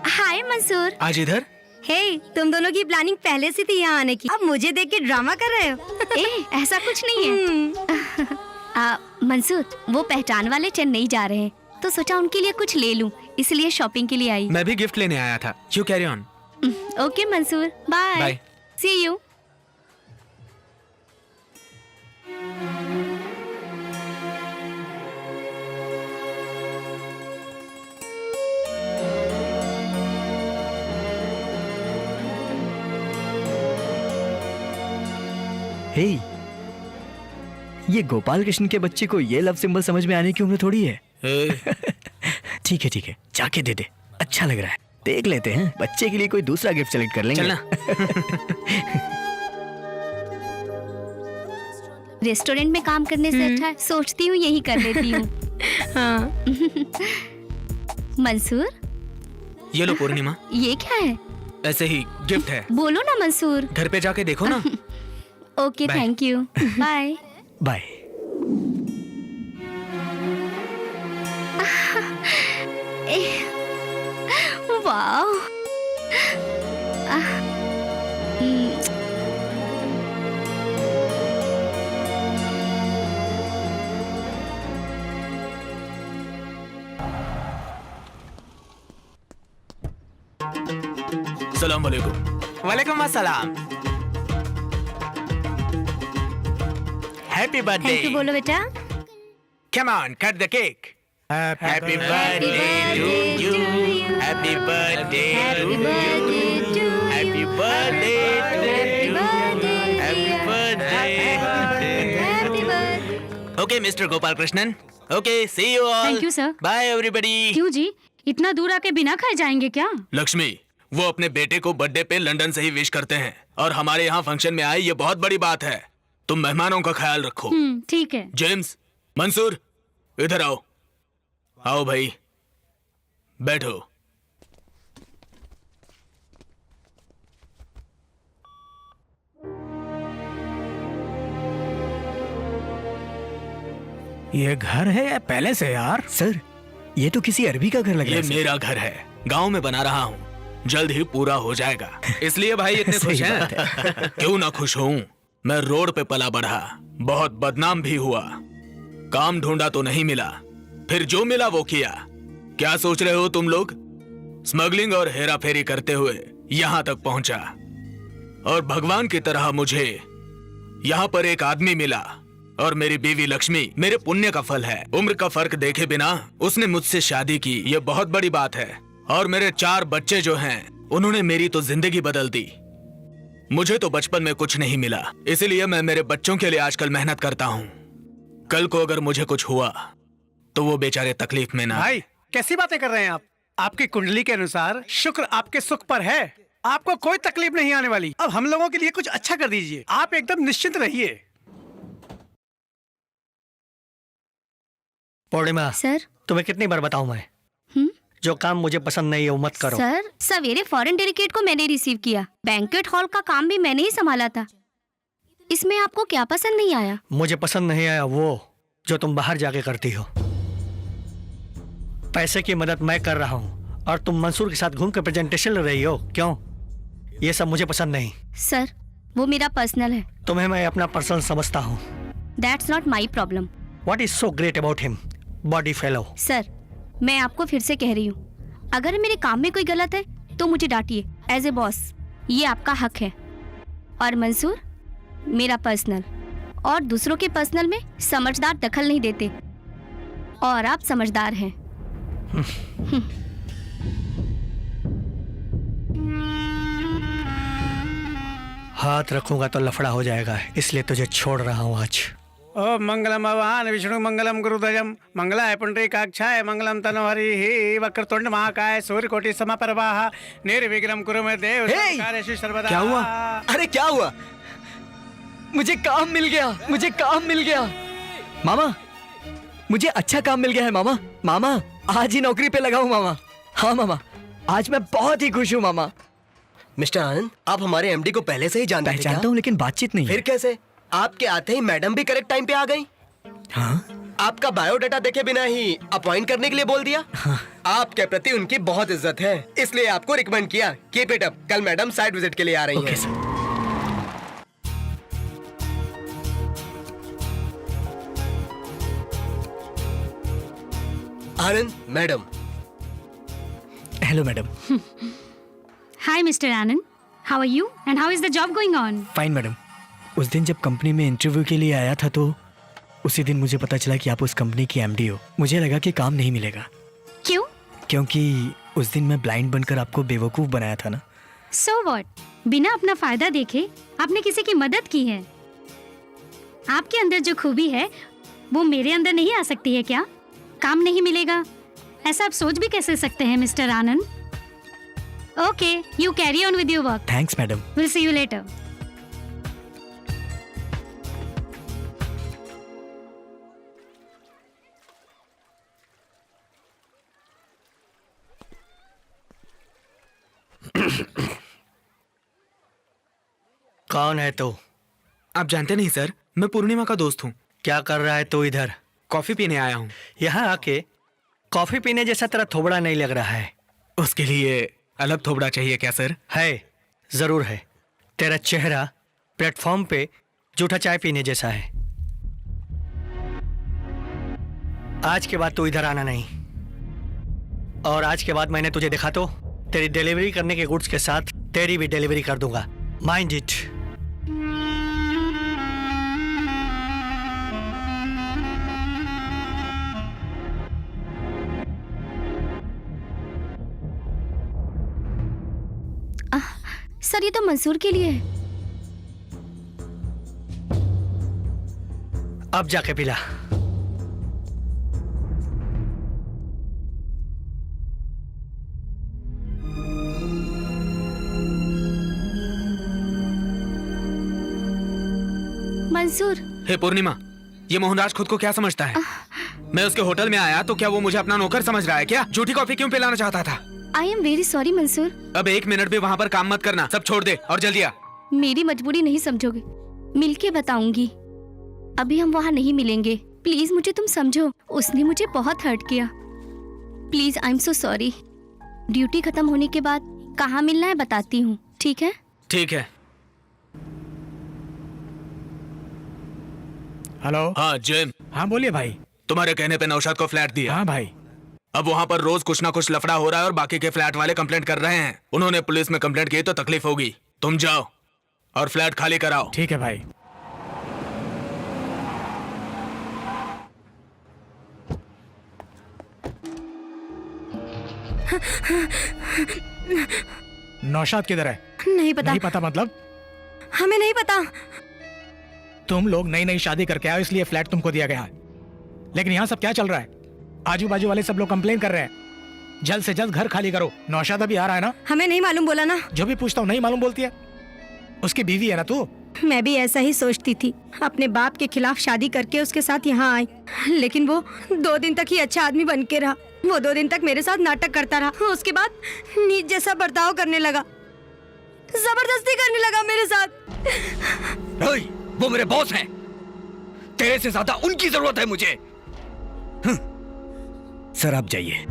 हाय मंसूर। आज इधर? हे, तुम दोनों की प्लानिंग पहले से थी यहाँ आने की। अब मुझे देख के ड्रामा कर रहे हो? ऐसा कुछ नहीं है। मंसूर, वो पहचान वाले चेन्नई जा रहे हैं, तो सोचा उनके लिए कुछ ले लूं, इसलिए शॉपिंग के लिए आई। मैं भी गिफ्ट लेने आया था। You carry on. Okay Mansoor, bye. Bye. See you. Hey, ये गोपाल कृष्ण के बच्चे को ये लव सिंबल समझ में आने की उम्र थोड़ी है। ठीक है, जाके दे दे, अच्छा लग रहा है। देख लेते हैं, बच्चे के लिए कोई दूसरा गिफ्ट सेलेक्ट कर लेंगे। चलना। रेस्टोरेंट में काम करने से अच्छा है, सोचती हूँ यही कर लेती हूँ। हाँ। मंसूर, ये लो पूर्णिमा। ये क्या है? ऐसे ही गिफ्ट है। बोलो ना मंसूर। घर पे जाके देखो ना। Okay, thank you, bye. Bye. Wow. सलाम वालेकुम। वालेकुम अस्सलाम। Happy birthday. थैंक यू बोलो बेटा। Come on, cut the cake. Happy birthday to you. Happy birthday to you. Happy birthday to you. Happy birthday. Okay mister Gopal Krishnan. Okay, see you all. Thank you sir. Bye everybody. क्यों जी, इतना दूर आके बिना खाए जाएंगे क्या? लक्ष्मी, वो अपने बेटे को बर्थडे पे लंदन से ही विश करते हैं और हमारे यहाँ फंक्शन में आए, ये बहुत बड़ी बात है। तुम मेहमानों का ख्याल रखो। ठीक है। जेम्स, मंसूर, इधर आओ। आओ भाई, बैठो। ये घर है या पैलेस है यार? सर, ये तो किसी अरबी का घर लग रहा ये है। मेरा घर है, गांव में बना रहा हूँ, जल्द ही पूरा हो जाएगा, इसलिए भाई इतने खुश हैं। क्यों ना खुश हूँ। मैं रोड पे पला बढ़ा, बहुत बदनाम भी हुआ, काम ढूंढा तो नहीं मिला, फिर जो मिला वो किया। क्या सोच रहे हो तुम लोग? स्मगलिंग और हेरा फेरी करते हुए यहाँ तक पहुंचा और भगवान की तरह मुझे यहाँ पर एक आदमी मिला और मेरी बीवी लक्ष्मी मेरे पुण्य का फल है। उम्र का फर्क देखे बिना उसने मुझसे शादी की, ये बहुत बड़ी बात है। और मेरे 4 बच्चे जो हैं, उन्होंने मेरी तो जिंदगी बदल दी। मुझे तो बचपन में कुछ नहीं मिला, इसीलिए मैं मेरे बच्चों के लिए आजकल मेहनत करता हूँ। कल को अगर मुझे कुछ हुआ तो वो बेचारे तकलीफ में ना। भाई कैसी बातें कर रहे हैं आप? आपकी कुंडली के अनुसार शुक्र आपके सुख पर है, आपको कोई तकलीफ नहीं आने वाली। अब हम लोगों के लिए कुछ अच्छा कर दीजिए, आप एकदम निश्चिंत रहिए। पूर्णिमा सर, तुम्हें कितनी बार बताऊं मैं, जो काम मुझे पसंद नहीं है वो मत करो। सर, सवेरे फॉरेन डेलीगेट को मैंने रिसीव किया, बैंक्वेट हॉल का काम भी मैंने ही संभाला था। इसमें आपको क्या पसंद नहीं आया? मुझे पसंद नहीं आया वो जो तुम बाहर जाके करती हो। पैसे की मदद मैं कर रहा हूँ और तुम मंसूर के साथ घूम कर प्रेजेंटेशन ले रही हो। क्यों? ये सब मुझे पसंद नहीं। सर, वो मेरा पर्सनल है तुम्हें मैं अपना पर्सन समझता हूँ। That's not my problem. What is so great about him? Body fellow. Sir, मैं आपको फिर से कह रही हूँ, अगर मेरे काम में कोई गलत है तो मुझे डांटिए एज ए बॉस, ये आपका हक है। और मंसूर, मेरा पर्सनल और दूसरों के पर्सनल में समझदार दखल नहीं देते, और आप समझदार हैं। हाथ रखूंगा तो लफड़ा हो जाएगा, इसलिए तुझे छोड़ रहा हूँ आज। ओम मंगलम भगवान विष्णु मंगलम गुरुध्वजम मंगलाय पुंडरीकाक्षाय मंगलम तनोहरि वक्रतुंड महाकाय सूर्यकोटि समप्रभः निर्विघ्नं कुरु मे देव सर्वकार्येषु सर्वदा। क्या हुआ? अरे क्या हुआ? मुझे काम मिल गया, मुझे काम मिल गया मामा, मुझे अच्छा काम मिल गया है मामा। मामा आज ही नौकरी पे लगा हूँ मामा। हाँ मामा, आज मैं बहुत ही खुश हूँ मामा। मिस्टर आनंद, आप हमारे एमडी को पहले से ही जानते थे क्या? पहचानता हूँ लेकिन बातचीत नहीं है। फिर कैसे? आपके आते ही मैडम भी करेक्ट टाइम पे आ गई। हाँ? आपका बायोडाटा देखे बिना ही अपॉइंट करने के लिए बोल दिया। हाँ। आपके प्रति उनकी बहुत इज्जत है, इसलिए आपको रिकमेंड किया। Keep it up. कल मैडम साइट विजिट के लिए आ रही हैं। Anand madam. Hello madam. Hi, Mr. Anand. How are you? And how is the job going on? Fine madam. उस दिन जब कंपनी में इंटरव्यू के लिए आया था तो उसी दिन मुझे पता चला कि आप उस कंपनी की एमडी हो। मुझे लगा कि काम नहीं मिलेगा। क्यों? क्योंकि उस दिन मैं ब्लाइंड बनकर आपको बेवकूफ बनाया था ना। So what? बिना अपना फायदा देखे आपने किसी की मदद की है। आपके अंदर जो खूबी है वो मेरे अंदर नहीं आ सकती है क्या? काम नहीं मिलेगा ऐसा आप सोच भी कैसे सकते हैं mister Anand? Okay, you carry on with your work. Thanks madam. Will see you later. कौन है तू? आप जानते नहीं सर, मैं पूर्णिमा का दोस्त हूँ। क्या कर रहा है तू इधर? कॉफी पीने आया हूँ। यहाँ आके कॉफी पीने जैसा तेरा थोबड़ा नहीं लग रहा है। उसके लिए अलग थोबड़ा चाहिए क्या सर? है, जरूर है। तेरा चेहरा प्लेटफॉर्म पे जूठा चाय पीने जैसा है। आज के बाद तू इधर आना नहीं, और आज के बाद मैंने तुझे देखा तो तेरी डिलीवरी करने के गुड्स के साथ तेरी भी डिलीवरी कर दूंगा। Mind it. सर, ये तो मंसूर के लिए है। अब जाके पिला। मंसूर। हे पूर्णिमा, ये मोहनराज खुद को क्या समझता है? मैं उसके होटल में आया तो क्या वो मुझे अपना नौकर समझ रहा है क्या? झूठी कॉफी क्यों पिलाना चाहता था? I am very sorry Mansoor. अब 1 मिनट भी वहाँ पर काम मत करना, सब छोड़ दे और जल्दी आ। मेरी मजबूरी नहीं समझोगे, मिलके बताऊंगी। अभी हम वहाँ नहीं मिलेंगे, प्लीज मुझे तुम समझो। उसने मुझे बहुत हर्ट किया। Please, I am so sorry. Duty खत्म होने के बाद कहाँ मिलना है बताती हूँ, ठीक है? ठीक है। हेलो। हाँ जिम। हाँ बोलिए भाई। तुम्हारे कहने पे नौशाद को फ्लैट दिया। हाँ भाई। अब वहाँ पर रोज कुछ ना कुछ लफड़ा हो रहा है और बाकी के फ्लैट वाले कंप्लेंट कर रहे हैं। उन्होंने पुलिस में कंप्लेंट की तो तकलीफ होगी। तुम जाओ और फ्लैट खाली कराओ। ठीक है भाई। नौशाद किधर है? नहीं पता। नहीं पता मतलब? हमें नहीं पता। तुम लोग नई नई शादी करके आओ इसलिए फ्लैट तुमको दिया गया है, लेकिन यहाँ सब क्या चल रहा है? आजू बाजू वाले सब लोग कंप्लेन कर रहे हैं। जल्द से जल्द घर खाली करो। नौशाद अभी आ रहा है ना? हमें नहीं मालूम बोला ना। जो भी पूछता हूँ नहीं मालूम बोलती है। उसकी बीवी है ना तू? मैं भी ऐसा ही सोचती थी। अपने बाप के खिलाफ शादी करके उसके साथ यहाँ आई, लेकिन वो 2 दिन तक ही अच्छा आदमी बन के रहा। वो 2 दिन तक मेरे साथ नाटक करता रहा, उसके बाद नीच जैसा बर्ताव करने लगा, जबरदस्ती करने लगा मेरे साथ। वो मेरे बॉस हैं। तेरे से ज्यादा उनकी जरूरत है मुझे। सर आप जाइए।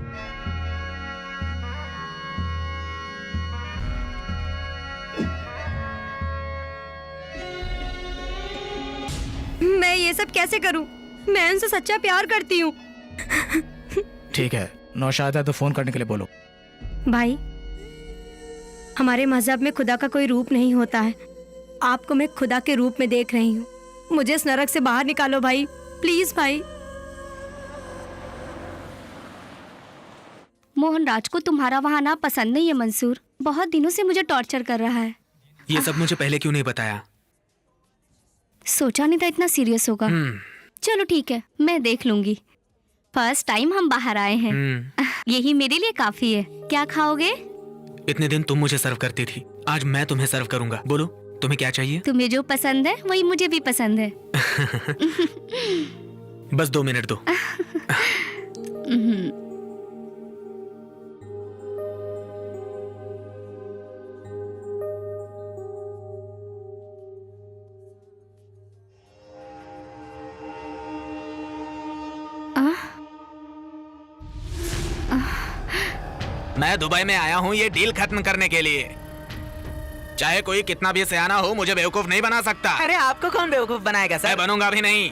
मैं ये सब कैसे करूं? मैं उनसे सच्चा प्यार करती हूँ। ठीक है, नौशाद है तो फोन करने के लिए बोलो। भाई, हमारे मजहब में खुदा का कोई रूप नहीं होता है। आपको मैं खुदा के रूप में देख रही हूँ। मुझे इस नरक से बाहर निकालो भाई, प्लीज भाई। मोहन राज को तुम्हारा वहाँ आना पसंद नहीं है मंसूर। बहुत दिनों से मुझे टॉर्चर कर रहा है। ये सब मुझे पहले क्यों नहीं बताया? सोचा नहीं था इतना सीरियस होगा। चलो ठीक है, मैं देख लूंगी। फर्स्ट टाइम हम बाहर आए हैं, यही मेरे लिए काफी है। क्या खाओगे? इतने दिन तुम मुझे सर्व करती थी, आज मैं तुम्हें सर्व करूंगा। बोलो तुम्हें क्या चाहिए? तुम्हें जो पसंद है वही मुझे भी पसंद है। बस 2 मिनट दो। मैं दुबई में आया हूँ ये डील खत्म करने के लिए। चाहे कोई कितना भी सयाना हो, मुझे बेवकूफ नहीं बना सकता। अरे आपको कौन बेवकूफ बनाएगा सर? मैं बनूंगा भी नहीं।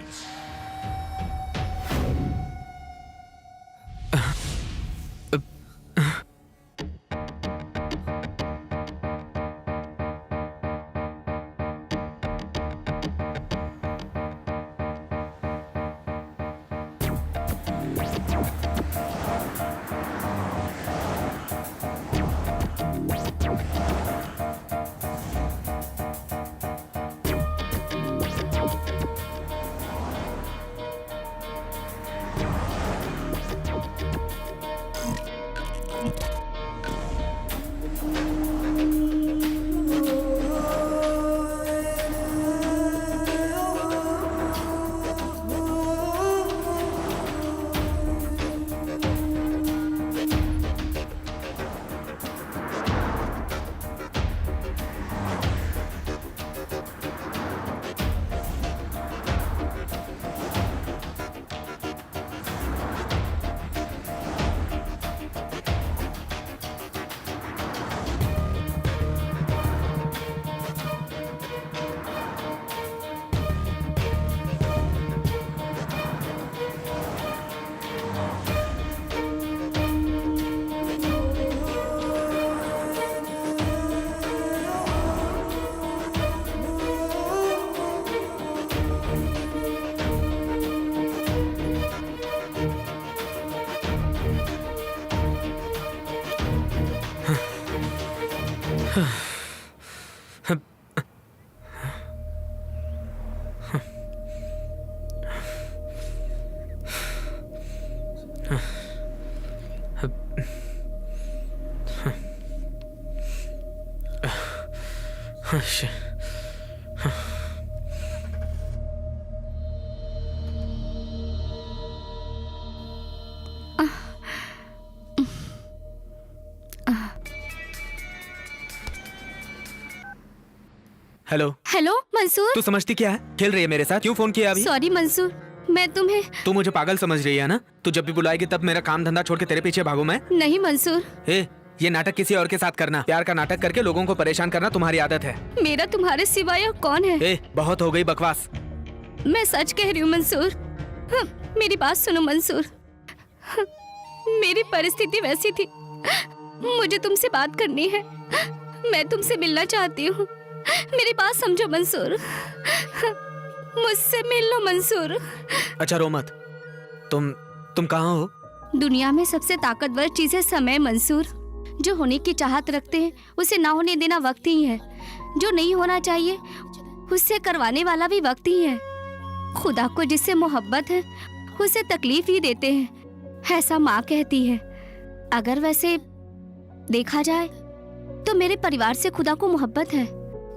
Hello hello Mansoor. तू समझती क्या है? खेल रही है मेरे साथ? क्यों फोन किया अभी? सॉरी मंसूर, मैं तुम्हें। तू मुझे पागल समझ रही है ना? तू जब भी बुलाएगी तब मेरा काम धंधा छोड़ के तेरे पीछे भागू मैं? नहीं मंसूर। ये नाटक किसी और के साथ करना, प्यार का नाटक करके लोगों को परेशान करना तुम्हारी आदत है। मेरा तुम्हारे सिवाय कौन है? बहुत हो गई बकवास। मैं सच कह रही हूँ मंसूर। मेरी बात सुनो मंसूर। मेरी परिस्थिति वैसी थी, मुझे तुमसे बात करनी है। मैं तुमसे मिलना चाहती हूँ, मेरी बात समझो मंसूर। मुझसे मिल लो मंसूर। अच्छा रो मत। तुम कहाँ हो? दुनिया में सबसे ताकतवर चीज है समय मंसूर। जो होने की चाहत रखते हैं उसे ना होने देना वक्त ही है। जो नहीं होना चाहिए उससे करवाने वाला भी वक्त ही है। खुदा को जिससे मोहब्बत है उसे तकलीफ ही देते हैं, ऐसा माँ कहती है। अगर वैसे देखा जाए तो मेरे परिवार से खुदा को मोहब्बत है।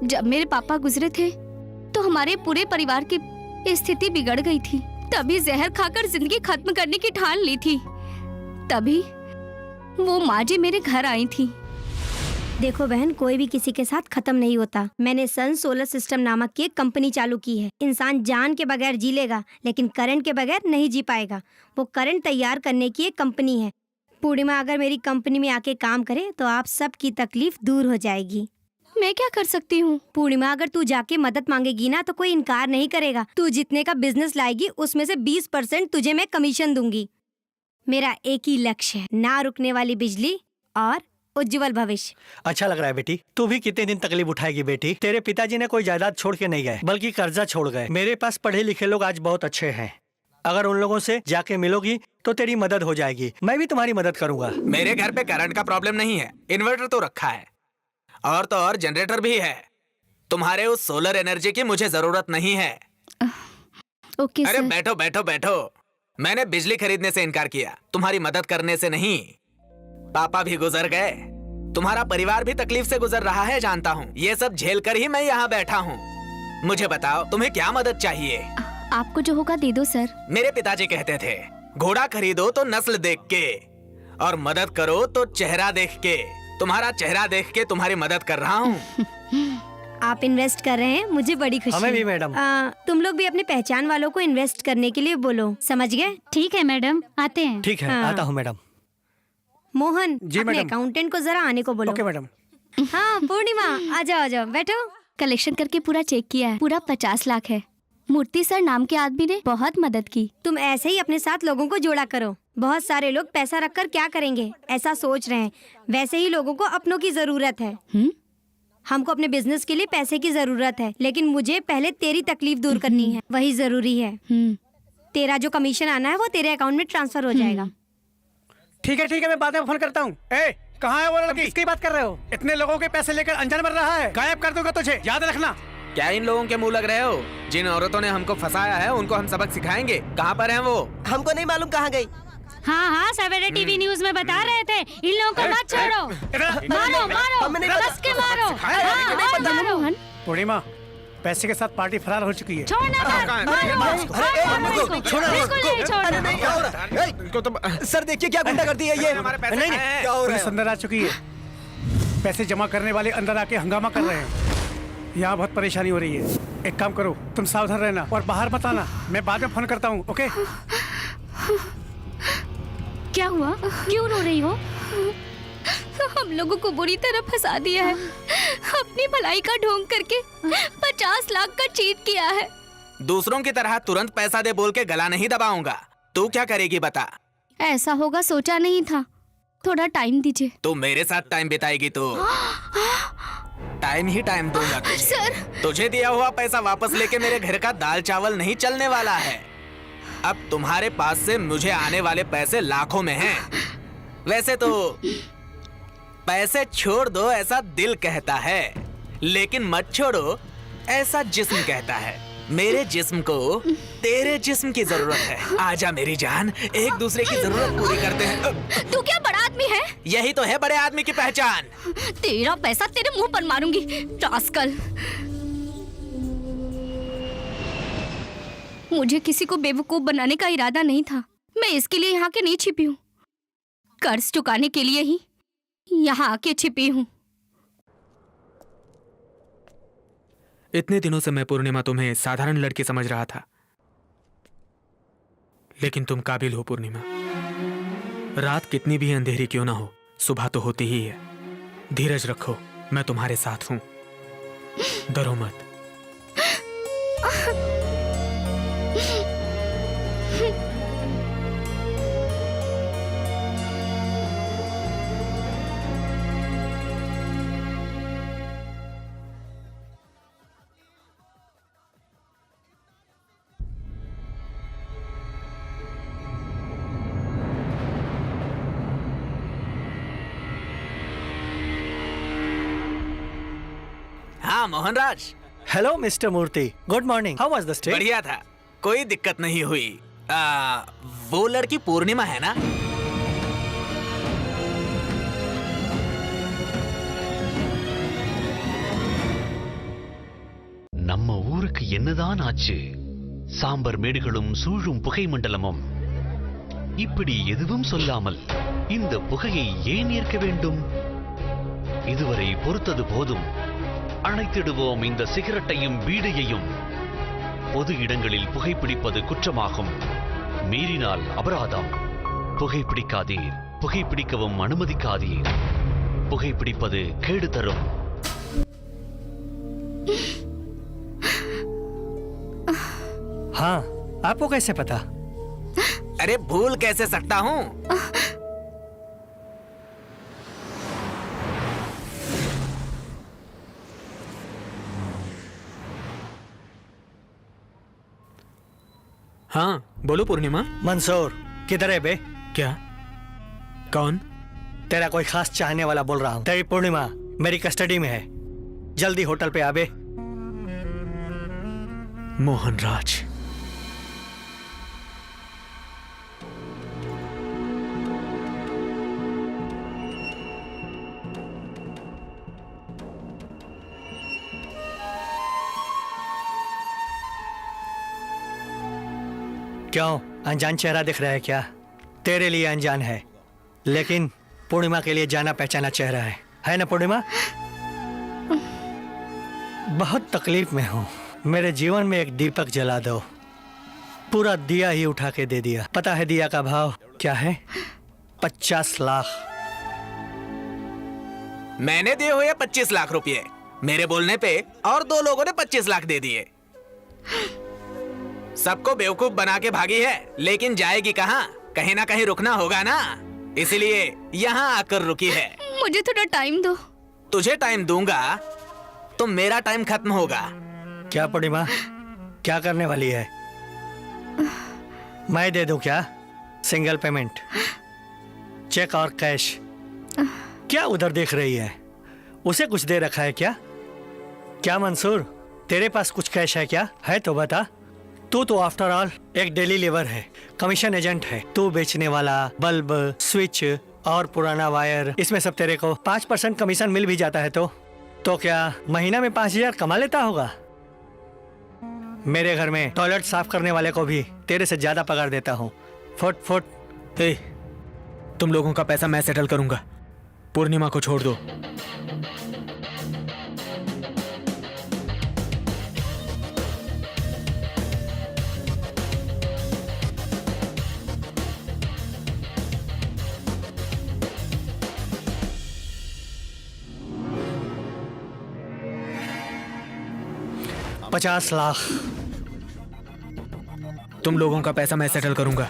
जब मेरे पापा गुजरे थे तो हमारे पूरे परिवार की स्थिति बिगड़ गई थी। तभी जहर खाकर जिंदगी खत्म करने की ठान ली थी। तभी वो माँ जी मेरे घर आई थी। देखो बहन, कोई भी किसी के साथ खत्म नहीं होता। मैंने सन सोलर सिस्टम नामक की एक कंपनी चालू की है। इंसान जान के बगैर जी लेगा लेकिन करंट के बगैर नहीं जी पाएगा। वो करंट तैयार करने की एक कंपनी है। पूर्णिमा अगर मेरी कंपनी में आके काम करे तो आप सब की तकलीफ दूर हो जाएगी। मैं क्या कर सकती हूँ? पूर्णिमा, अगर तू जाके मदद मांगेगी ना तो कोई इनकार नहीं करेगा। तू जितने का बिजनेस लाएगी उसमें से 20% तुझे मैं कमीशन दूंगी। मेरा एक ही लक्ष्य है, ना रुकने वाली बिजली और उज्जवल भविष्य। अच्छा लग रहा है बेटी। तू भी कितने दिन तकलीफ उठाएगी बेटी? तेरे पिताजी ने कोई जायदाद छोड़ के नहीं गए, बल्कि कर्जा छोड़ गए। मेरे पास पढ़े लिखे लोग आज बहुत अच्छे हैं। अगर उन लोगों से जाके मिलोगी तो तेरी मदद हो जाएगी। मैं भी तुम्हारी मदद करूंगा। मेरे घर पे करंट का प्रॉब्लम नहीं है, इन्वर्टर तो रखा है और तो और जनरेटर भी है। तुम्हारे उस सोलर एनर्जी की मुझे जरूरत नहीं है। ओके अरे सर। बैठो बैठो बैठो। मैंने बिजली खरीदने से इनकार किया, तुम्हारी मदद करने से नहीं। पापा भी गुजर गए, तुम्हारा परिवार भी तकलीफ से गुजर रहा है, जानता हूँ। ये सब झेल कर ही मैं यहाँ बैठा हूँ। मुझे बताओ तुम्हें क्या मदद चाहिए? आपको जो होगा दे दो सर। मेरे पिताजी कहते थे घोड़ा खरीदो तो नस्ल देख के और मदद करो तो चेहरा देख के। तुम्हारा चेहरा देख के तुम्हारी मदद कर रहा हूँ। आप इन्वेस्ट कर रहे हैं, मुझे बड़ी खुशी हमें भी है। मैडम। तुम लोग भी अपने पहचान वालों को इन्वेस्ट करने के लिए बोलो, समझ गए? ठीक है मैडम, आते हैं। ठीक है, हाँ। आता हूँ मैडम। मोहन, जी अपने मैडम। अकाउंटेंट को जरा आने को बोलो। Okay madam. हाँ पूर्णिमा, आ जाओ बैठो। कलेक्शन करके पूरा चेक किया है, पूरा 50 लाख है। मूर्ति सर नाम के आदमी ने बहुत मदद की। तुम ऐसे ही अपने साथ लोगों को जोड़ा करो। बहुत सारे लोग पैसा रखकर क्या करेंगे ऐसा सोच रहे हैं, वैसे ही लोगों को अपनों की जरूरत है। हमको अपने बिजनेस के लिए पैसे की जरूरत है, लेकिन मुझे पहले तेरी तकलीफ दूर करनी है, वही जरूरी है। तेरा जो कमीशन आना है वो तेरे अकाउंट में ट्रांसफर हो जाएगा। ठीक है, मैं बाद में फोन करता हूँ। ए, कहाँ है वो लड़की? किसकी बात कर रहे हो? इतने लोगों के पैसे लेकर अनजान मर रहा है, गायब कर दूंगा तुझे, याद रखना। क्या इन लोगों के मुंह लग रहे हो? जिन औरतों ने हमको फंसाया है उनको हम सबक सिखाएंगे। कहाँ पर हैं वो? हमको नहीं मालूम कहाँ गई। हाँ हाँ, सवेरे टीवी न्यूज में बता रहे थे। इन लोगों को मत छोड़ो, मारो मारो, कस के मारो। हाँ, मारो। पूर्णिमा, पैसे के साथ पार्टी फरार हो चुकी है। छोड़ना मत, मारो। बिल्कुल नहीं छोड़ना। सर देखिए क्या गुंडागर्दी है ये। नहीं क्या हो रहा पुलिस अंदर आ चुकी है। पैसे जमा करने वाले अंदर आके हंगामा कर रहे हैं। यहाँ बहुत परेशानी हो रही है। एक काम करो, तुम सावधान रहना और बाहर मत आना। मैं बाद में फोन करता हूँ, ओके? क्या हुआ? क्यों रो रही हो? हम लोगों को बुरी तरह फंसा दिया है। अपनी भलाई का ढोंग करके 50 लाख का चीट किया है। दूसरों की तरह तुरंत पैसा दे बोल के गला नहीं दबाऊंगा। तू क्या करेगी बता? ऐसा होगा सोचा नहीं था, थोड़ा टाइम दीजिए। तू मेरे साथ टाइम बिताएगी तो टाइम ही टाइम दूंगा तुझे। सर, तुझे दिया हुआ पैसा वापस लेके मेरे घर का दाल चावल नहीं चलने वाला है। अब तुम्हारे पास से मुझे आने वाले पैसे लाखों में हैं। वैसे तो पैसे छोड़ दो ऐसा दिल कहता है, लेकिन मत छोड़ो ऐसा जिस्म कहता है। मेरे जिस्म को तेरे जिस्म की जरूरत है। आजा मेरी जान, एक दूसरे की जरूरत पूरी करते हैं। तू क्या बड़ा आदमी है? यही तो है बड़े आदमी की पहचान। तेरा पैसा तेरे मुंह पर मारूंगी, रास्कल। मुझे किसी को बेवकूफ बनाने का इरादा नहीं था। मैं इसके लिए यहाँ के नहीं छिपी हूँ, कर्ज चुकाने के लिए ही यहाँ आके छिपी हूँ। इतने दिनों से मैं पूर्णिमा तुम्हें साधारण लड़की समझ रहा था, लेकिन तुम काबिल हो पूर्णिमा। रात कितनी भी अंधेरी क्यों ना हो, सुबह तो होती ही है। धीरज रखो, मैं तुम्हारे साथ हूं, डरो मत। हाँ Mohanraj. Hello mister Murthy, good morning. How was the stay? बढ़िया था, कोई दिक्कत नहीं हुई। वो लड़की पूर्णिमा है ना? நம்ம ஊருக்கு என்னதான் ஆச்சு? சாம்பர் மேடுகளும் சூழும் புகை மண்டலமும். இப்படி எதுவும் சொல்லாமல் இந்த புகையை ஏன் ஏற்க வேண்டும்? இதுவரை பொறுத்தது போதும். அணைத்திடுவோம் இந்த சிகரெட்டையும் பீடியையும். பொது இடங்களில் புகைப்பிடிப்பது குற்றமாகும். மீறினால் அபராதம். புகைப்பிடிக்காதீர், புகைப்பிடிக்கவும் அனுமதிக்காதீர். புகைப்பிடிப்பது கேடு தரும். हाँ, आपको कैसे पता? अरे भूल कैसे सकता हूँ? हाँ बोलो पूर्णिमा। मंसूर किधर है बे? क्या? कौन? तेरा कोई खास चाहने वाला बोल रहा हूँ। तेरी पूर्णिमा मेरी कस्टडी में है, जल्दी होटल पे आबे। मोहनराज। क्यों, अनजान चेहरा दिख रहा है क्या? तेरे लिए अनजान है, लेकिन पूर्णिमा के लिए जाना पहचाना चेहरा है ना पूर्णिमा? बहुत तकलीफ में हूँ। मेरे जीवन में एक दीपक जला दो। पूरा दिया ही उठा के दे दिया। पता है दिया का भाव क्या है? 50 लाख। मैंने दिए हुए 25 लाख रुपए। मेरे बोलने पे और 2 लोगों ने 25 लाख दे दिए। सबको बेवकूफ बना के भागी है, लेकिन जाएगी कहाँ? कहीं ना कहीं रुकना होगा ना, इसलिए यहाँ आकर रुकी है। मुझे थोड़ा टाइम दो। तुझे टाइम दूंगा तो मेरा टाइम खत्म होगा। क्या पूर्णिमा, क्या करने वाली है? मैं दे दूं क्या? सिंगल पेमेंट, चेक और कैश? क्या उधर देख रही है? उसे कुछ दे रखा है क्या? क्या मंसूर, तेरे पास कुछ कैश है क्या? है तो बता। तू तो आफ्टर ऑल एक डेली लेबर है, कमीशन एजेंट है। तू बेचने वाला बल्ब, स्विच और पुराना वायर, इसमें सब तेरे को 5% कमीशन मिल भी जाता है तो क्या महीना में 5,000 कमा लेता होगा? मेरे घर में टॉयलेट साफ करने वाले को भी तेरे से ज्यादा पगार देता हूँ। Foot foot. तुम लोगों का पैसा मैं सेटल करूंगा, पूर्णिमा को छोड़ दो। $50 लाख। तुम लोगों का पैसा मैं सेटल करूंगा।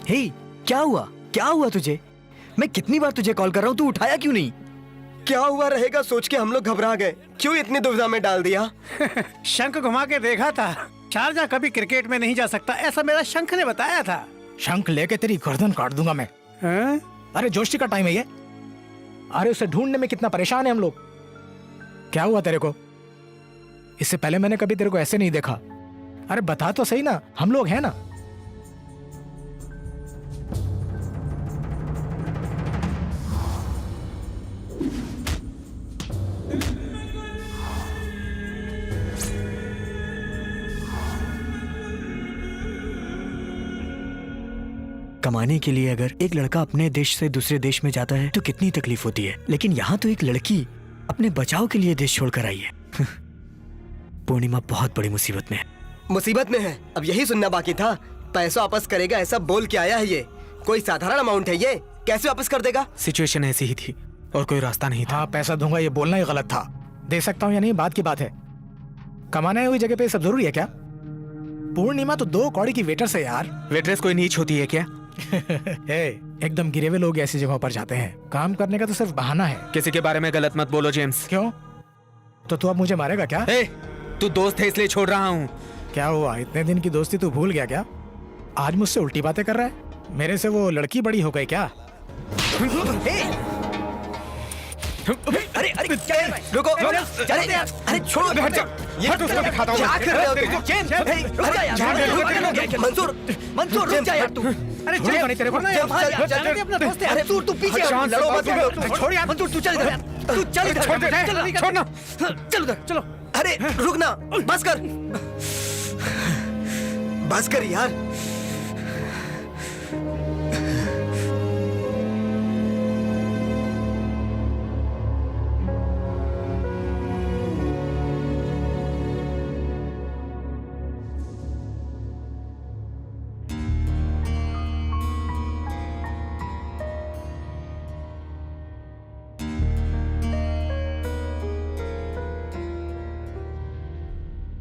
हे, क्या हुआ तुझे? मैं कितनी बार तुझे कॉल कर रहा हूँ, तू उठाया क्यों नहीं? क्या हुआ रहेगा सोच के हम लोग घबरा गए। क्यों इतनी दुविधा में डाल दिया? शंख घुमा के देखा था। शारजा कभी क्रिकेट में नहीं जा सकता, ऐसा मेरा शंख ने बताया था। शंख लेके तेरी गर्दन काट दूंगा मैं। अरे जोशी का टाइम है ये। अरे उसे ढूंढने में कितना परेशान है हम लोग। क्या हुआ तेरे को? इससे पहले मैंने कभी तेरे को ऐसे नहीं देखा। अरे बता तो सही ना, हम लोग हैं ना। कमाने के लिए अगर एक लड़का अपने देश से दूसरे देश में जाता है तो कितनी तकलीफ होती है, लेकिन यहाँ तो एक लड़की अपने बचाव के लिए देश छोड़कर आई है। पूर्णिमा बहुत बड़ी मुसीबत में है। मुसीबत में है? अब यही सुनना बाकी था। पैसा वापस करेगा ऐसा बोल के आया है ये। कोई साधारण अमाउंट है ये, कैसे वापस कर देगा? सिचुएशन ऐसी ही थी और कोई रास्ता नहीं था। हाँ, पैसा दूंगा ये बोलना ही गलत था। दे सकता हूँ या नहीं बात की बात है। कमाने हुई जगह पे सब जरूरी है क्या? पूर्णिमा तो 2 कौड़ी की वेटर्स है यार। वेटरेस कोई नीच होती है क्या? एकदम गिरे हुए लोग ऐसी जगहों पर जाते हैं। काम करने का तो सिर्फ बहाना है। किसी के बारे में गलत मत बोलो जेम्स। क्यों? तो तू अब मुझे मारेगा क्या? तू दोस्त है इसलिए छोड़ रहा हूँ। क्या हुआ, इतने दिन की दोस्ती तू भूल गया क्या? आज मुझसे उल्टी बातें कर रहा है? मेरे से वो लड़की बड़ी हो गई क्या? अरे अरे क्या है? रुको अरे छोड़ो ये उसको दिखाता हूँ क्या कर रहे हो तुम? जेम्स रुक जा यार मंसूर मंसूर रुक जा यार तू अरे छोड़ो नहीं तेरे को चल अपना दोस्त है अरे तू पीछे लड़ो मत छोड़ यार मंसूर तू चल इधर तू चल इधर छोड़ना चल उधर चलो अरे रुक ना बस कर यार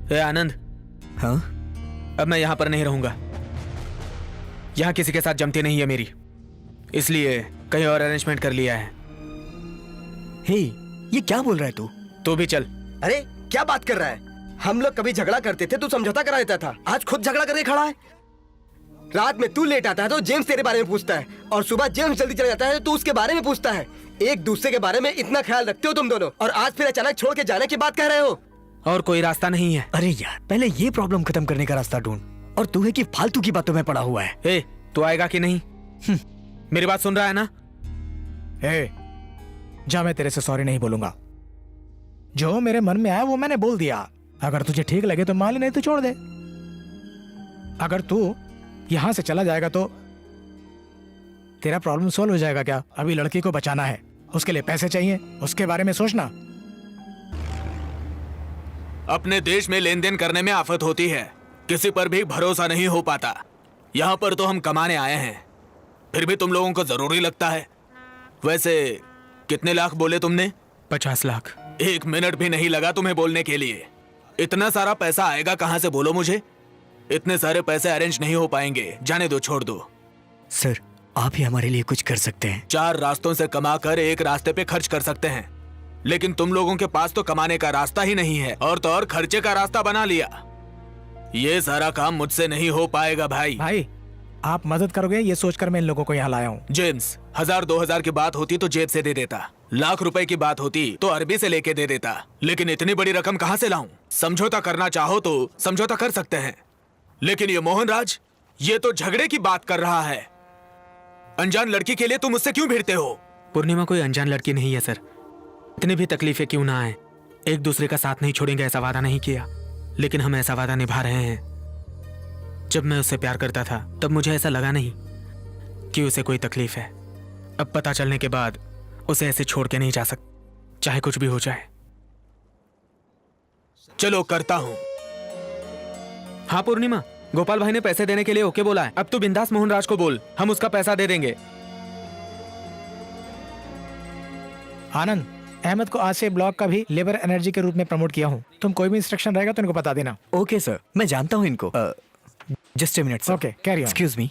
ए आनंद। हाँ? अब मैं यहाँ पर नहीं रहूंगा। यहाँ किसी के साथ जमती नहीं है मेरी, इसलिए कहीं और अरेंजमेंट कर लिया है। हे, ये क्या बोल रहा है तू भी चल। अरे क्या बात कर रहा है? हम लोग कभी झगड़ा करते थे, तू समझौता करा देता था, आज खुद झगड़ा करके खड़ा है। रात में तू लेट आता है तो जेम्स तेरे बारे में पूछता है, और सुबह जेम्स जल्दी चला जाता है तो तू उसके बारे में पूछता है। एक दूसरे के बारे में इतना ख्याल रखते हो तुम दोनों, और आज फिर अचानक छोड़ के जाने की बात कह रहे हो। और कोई रास्ता नहीं है। अरे यार, पहले ये प्रॉब्लम खत्म करने का रास्ता ढूंढ, और तू है कि फालतू की बातों में पड़ा हुआ है। ए, तू आएगा कि नहीं? मेरी बात सुन रहा है ना? ए, जा, मैं तेरे से सॉरी नहीं बोलूंगा। जो मेरे मन में आया वो मैंने बोल दिया। अगर तुझे ठीक लगे तो मान ले, नहीं तो छोड़ दे। अगर तू यहां से चला जाएगा तो तेरा प्रॉब्लम सॉल्व हो जाएगा क्या? अभी लड़की को बचाना है, उसके लिए पैसे चाहिए, उसके बारे में सोचना। अपने देश में लेन देन करने में आफत होती है, किसी पर भी भरोसा नहीं हो पाता। यहाँ पर तो हम कमाने आए हैं, फिर भी तुम लोगों को जरूरी लगता है। वैसे कितने लाख बोले तुमने? 50 लाख। 1 मिनट भी नहीं लगा तुम्हें बोलने के लिए। इतना सारा पैसा आएगा कहाँ से, बोलो मुझे? इतने सारे पैसे अरेंज नहीं हो पाएंगे, जाने दो, छोड़ दो। सर, आप ही हमारे लिए कुछ कर सकते हैं। 4 रास्तों से कमाकर एक रास्ते पे खर्च कर सकते हैं, लेकिन तुम लोगों के पास तो कमाने का रास्ता ही नहीं है, और तो और खर्चे का रास्ता बना लिया। ये सारा काम मुझसे नहीं हो पाएगा भाई। आप मदद करोगे ये सोचकर मैं इन लोगों को यहाँ लाया हूँ। जेम्स, 1000-2000 की बात होती तो जेब से दे देता, लाख रुपए की बात होती तो अरबी से लेके दे देता, लेकिन इतनी बड़ी रकम कहाँ से लाऊं? समझौता करना चाहो तो समझौता कर सकते हैं, लेकिन ये मोहनराज, ये तो झगड़े की बात कर रहा है। अनजान लड़की के लिए तुम मुझसे क्यों भिड़ते हो? पूर्णिमा कोई अनजान लड़की नहीं है सर। इतनी भी तकलीफें क्यों ना आए, एक दूसरे का साथ नहीं छोड़ेंगे ऐसा वादा नहीं किया, लेकिन हम ऐसा वादा निभा रहे हैं। जब मैं उससे प्यार करता था तब मुझे ऐसा लगा नहीं कि उसे कोई तकलीफ है। अब पता चलने के बाद उसे ऐसे छोड़ के नहीं जा सकता, चाहे कुछ भी हो जाए। चलो करता हूं। हाँ पूर्णिमा, गोपाल भाई ने पैसे देने के लिए ओके बोला है। अब तू बिंदास मोहनराज को बोल, हम उसका पैसा दे देंगे। आनंद, अहमद को आज से ब्लॉक का भी लेबर एनर्जी के रूप में प्रमोट किया हूँ। तुम कोई भी इंस्ट्रक्शन रहेगा तो इनको बता देना। ओके सर, मैं जानता हूँ इनको। Just 1 minute. Okay, carry on. Excuse me.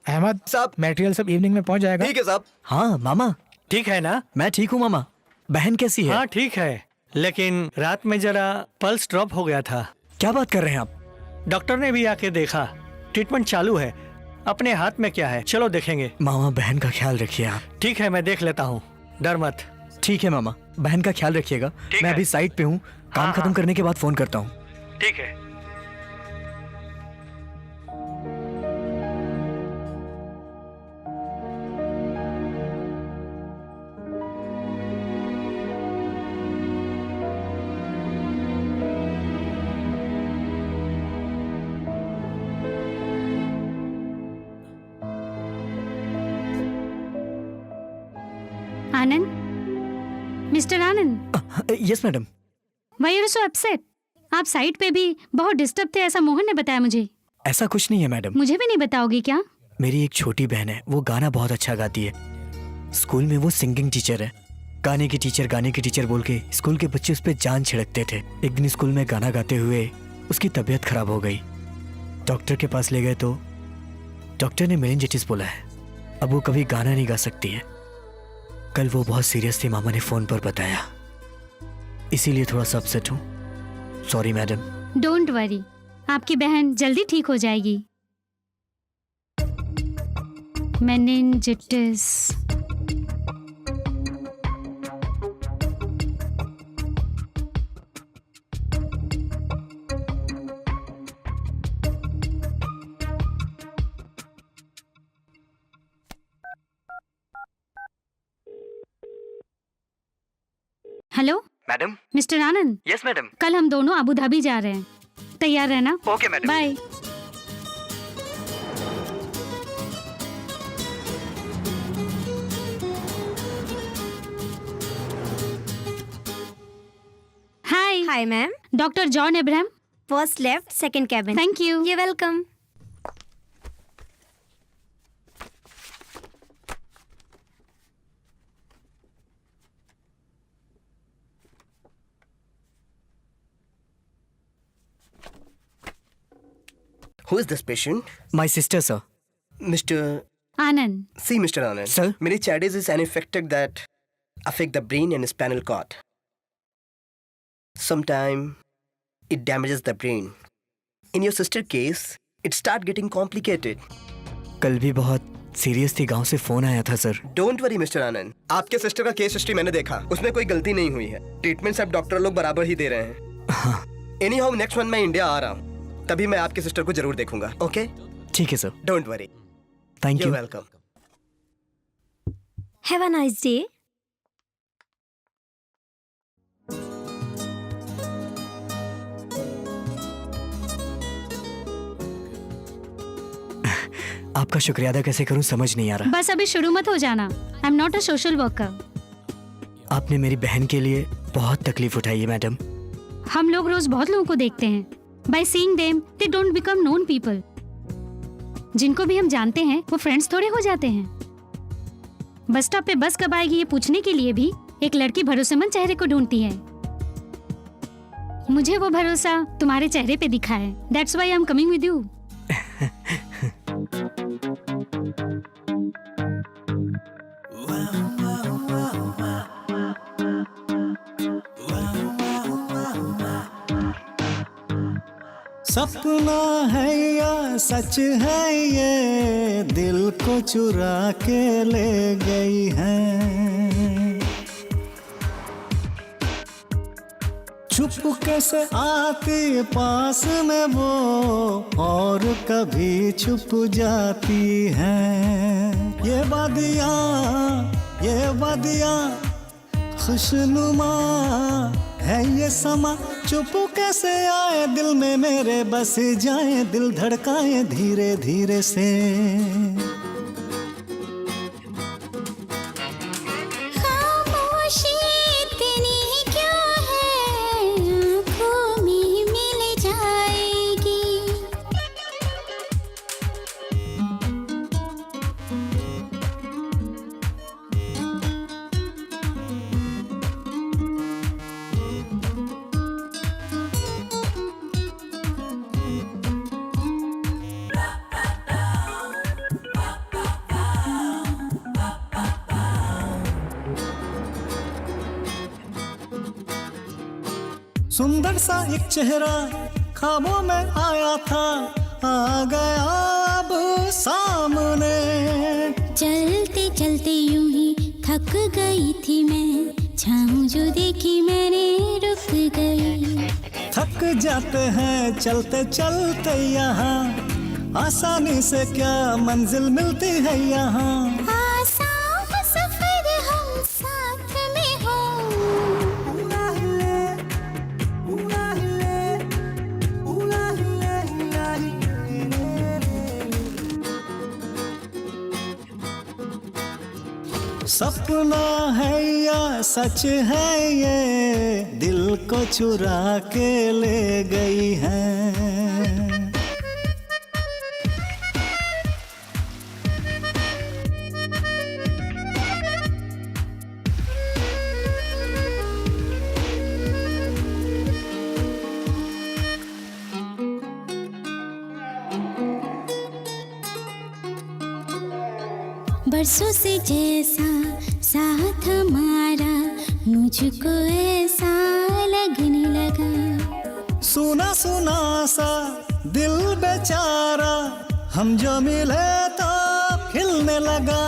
Ahmed साहब, मटेरियल सब इवनिंग में पहुंच जाएगा। ठीक है साहब। हाँ मामा, ठीक है ना? मैं ठीक हूँ मामा। बहन कैसी है? हाँ ठीक है, लेकिन रात में जरा पल्स ड्रॉप हो गया था। क्या बात कर रहे हैं आप? डॉक्टर ने भी आके देखा, ट्रीटमेंट चालू है। अपने हाथ में क्या है, चलो देखेंगे। मामा, बहन का ख्याल रखिए आप। ठीक है, मैं देख लेता हूँ, डर मत। ठीक है मामा, बहन का ख्याल रखिएगा। मैं अभी साइट पे हूँ, काम खत्म करने के बाद फोन करता हूँ। ठीक है। Anand, mister Anand. Yes madam. Why are you so upset? आप साइट पे भी बहुत डिस्टर्ब थे, ऐसा मोहन ने बताया मुझे। ऐसा कुछ नहीं है मैडम। मुझे भी नहीं बताओगी क्या? मेरी एक छोटी बहन है, वो गाना बहुत अच्छा गाती है। स्कूल में वो सिंगिंग टीचर है। गाने की टीचर बोल के स्कूल के बच्चे उस पर जान छिड़कते थे। एक दिन स्कूल में गाना गाते हुए उसकी तबीयत खराब हो गई। डॉक्टर के पास ले गए तो डॉक्टर ने मेनिंजाइटिस बोला है। अब वो कभी गाना नहीं गा सकती है। कल वो बहुत सीरियस थी, मामा ने फोन पर बताया, इसीलिए थोड़ा सा अपसेट हूँ। Sorry madam. डोंट वरी, आपकी बहन जल्दी ठीक हो जाएगी। Meningitis. Hello madam. Mister Anand. Yes madam. कल हम दोनों अबू धाबी जा रहे हैं, तैयार रहना। Okay madam. Bye. Hi. Hi ma'am. Doctor John Abraham, first left second cabin. Thank you. You welcome. Who is this patient? My sister, sir. Mr. Anand. See, Mr. Anand. Sir? Meningitis is an infection that affect the brain and spinal cord. Sometimes it damages the brain. In your sister case, it start getting complicated. कल भी बहुत serious थी, गांव से phone आया था sir. Don't worry mister आनंद, आपके sister का केस हिस्ट्री मैंने देखा, उसमें कोई गलती नहीं हुई है। ट्रीटमेंट सब डॉक्टर लोग बराबर ही दे रहे हैं। हाँ। एनी हाउ नेक्स्ट मंथ मैं इंडिया आ रहा हूँ, तभी मैं आपके सिस्टर को जरूर देखूंगा। ओके ठीक है sir. Don't worry. Thank you. Welcome. Have a nice day. आपका शुक्रिया अदा कैसे करूं समझ नहीं आ रहा। बस अभी शुरू मत हो जाना। I am not a social worker. आपने मेरी बहन के लिए बहुत तकलीफ उठाई है मैडम। हम लोग रोज बहुत लोगों को देखते हैं। By seeing them they don't become known people. जिनको भी हम जानते हैं वो फ्रेंड्स थोड़े हो जाते हैं। बस स्टॉप पे बस कब आएगी ये पूछने के लिए भी एक लड़की भरोसेमंद चेहरे को ढूंढती है। मुझे वो भरोसा तुम्हारे चेहरे पे दिखा है। That's why I am coming with you. सपना है या सच है ये, दिल को चुरा के ले गई है। चुपके से आती पास में वो, और कभी छुप जाती है। ये वादियाँ खुशनुमा है, ये समा चुपके से आए दिल में मेरे, बस जाए दिल धड़काए धीरे धीरे से। खामोशी इतनी क्या है, आँखों में मिल जाएगी। सुंदर सा एक चेहरा ख्वाबों में आया था, आ गया अब सामने। चलते चलते यूं ही थक गई थी मैं, छाँव जो देखी मैंने रुक गई। थक जाते हैं चलते चलते यहाँ, आसानी से क्या मंजिल मिलती है यहाँ। आसान सफर हम साथ में हो। सपना है या सच है ये, दिल को चुरा के ले गई है। बरसों से जैसा साथ हमारा, मुझको ऐसा लगने लगा। सुना सुना सा दिल बेचारा, हम जो मिले तो खिलने लगा।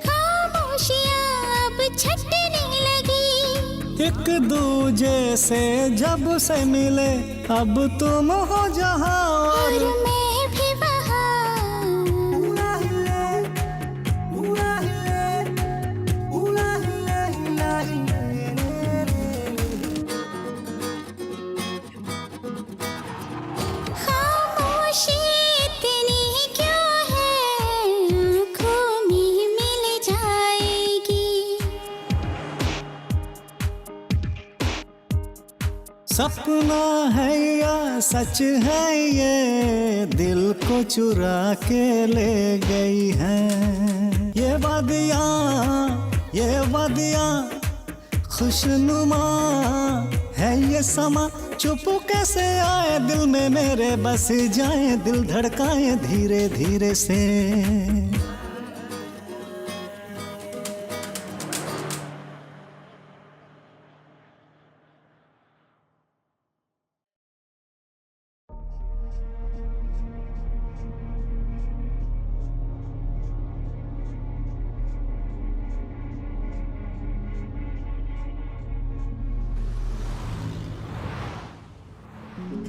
खामोशियाँ अब छटने लगी। एक दूजे से जब से मिले, अब तुम हो जहाँ और मैं भी वहाँ। सपना है या सच है ये, दिल को चुरा के ले गई है। ये वादियाँ खुशनुमा है, ये समा चुप कैसे आए दिल में मेरे, बस जाए दिल धड़काए धीरे धीरे से।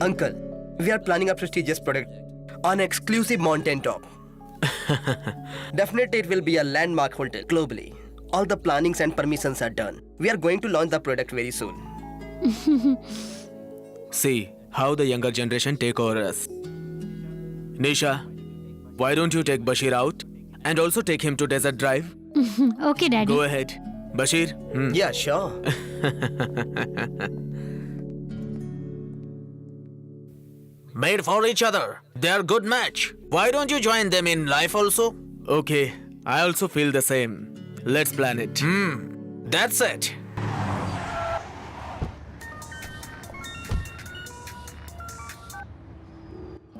Uncle, we are planning a prestigious product on exclusive mountain top. Definitely it will be a landmark hotel globally. All the plannings and permissions are done. We are going to launch the product very soon. See how the younger generation take over us. Nisha, why don't you take Bashir out and also take him to desert drive? Okay, Daddy. Go ahead. Bashir? Yeah, sure. Made for each other. They are good match. Why don't you join them in life also? Okay, I also feel the same. Let's plan it. That's it.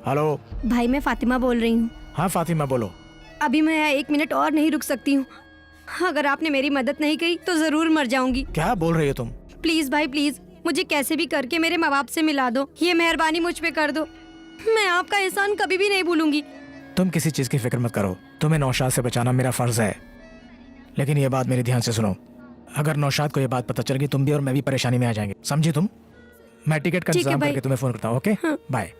Hello भाई मैं फातिमा बोल रही हूँ। हाँ फातिमा बोलो। अभी मैं यहाँ 1 मिनट और नहीं रुक सकती हूँ। अगर आपने मेरी मदद नहीं की तो जरूर मर जाऊंगी। क्या बोल रही हो तुम? प्लीज भाई प्लीज, मुझे कैसे भी करके मेरे माँ बाप से मिला दो। ये मेहरबानी मुझ पे कर दो। मैं आपका एहसान कभी भी नहीं भूलूंगी। तुम किसी चीज की फिक्र मत करो, तुम्हें नौशाद से बचाना मेरा फर्ज है। लेकिन ये बात मेरे ध्यान से सुनो, अगर नौशाद को ये बात पता चल गई तुम भी और मैं भी परेशानी में आ जाएंगे, समझी तुम? मैं टिकट का इंतजाम करके तुम्हें फोन करता हूँ। Okay bye.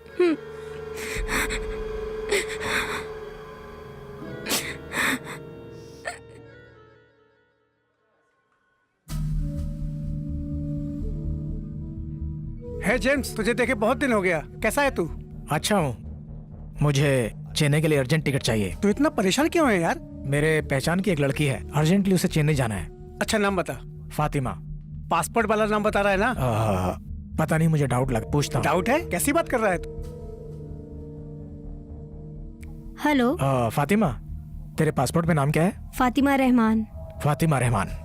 है जेम्स, तुझे देखे बहुत दिन हो गया। कैसा है तू? अच्छा हूँ। मुझे चेन्नई के लिए अर्जेंट टिकट चाहिए। तू इतना परेशान क्यों है यार? मेरे पहचान की एक लड़की है, अर्जेंटली उसे चेन्नई जाना है। अच्छा नाम बता। फातिमा। पासपोर्ट वाला नाम बता रहा है ना? पता नहीं, मुझे डाउट लग, पूछता हूँ। डाउट है? कैसी बात कर रहा है तू? हेलो फातिमा, तेरे पासपोर्ट पे नाम क्या है? फातिमा रहमान। फातिमा रहमान।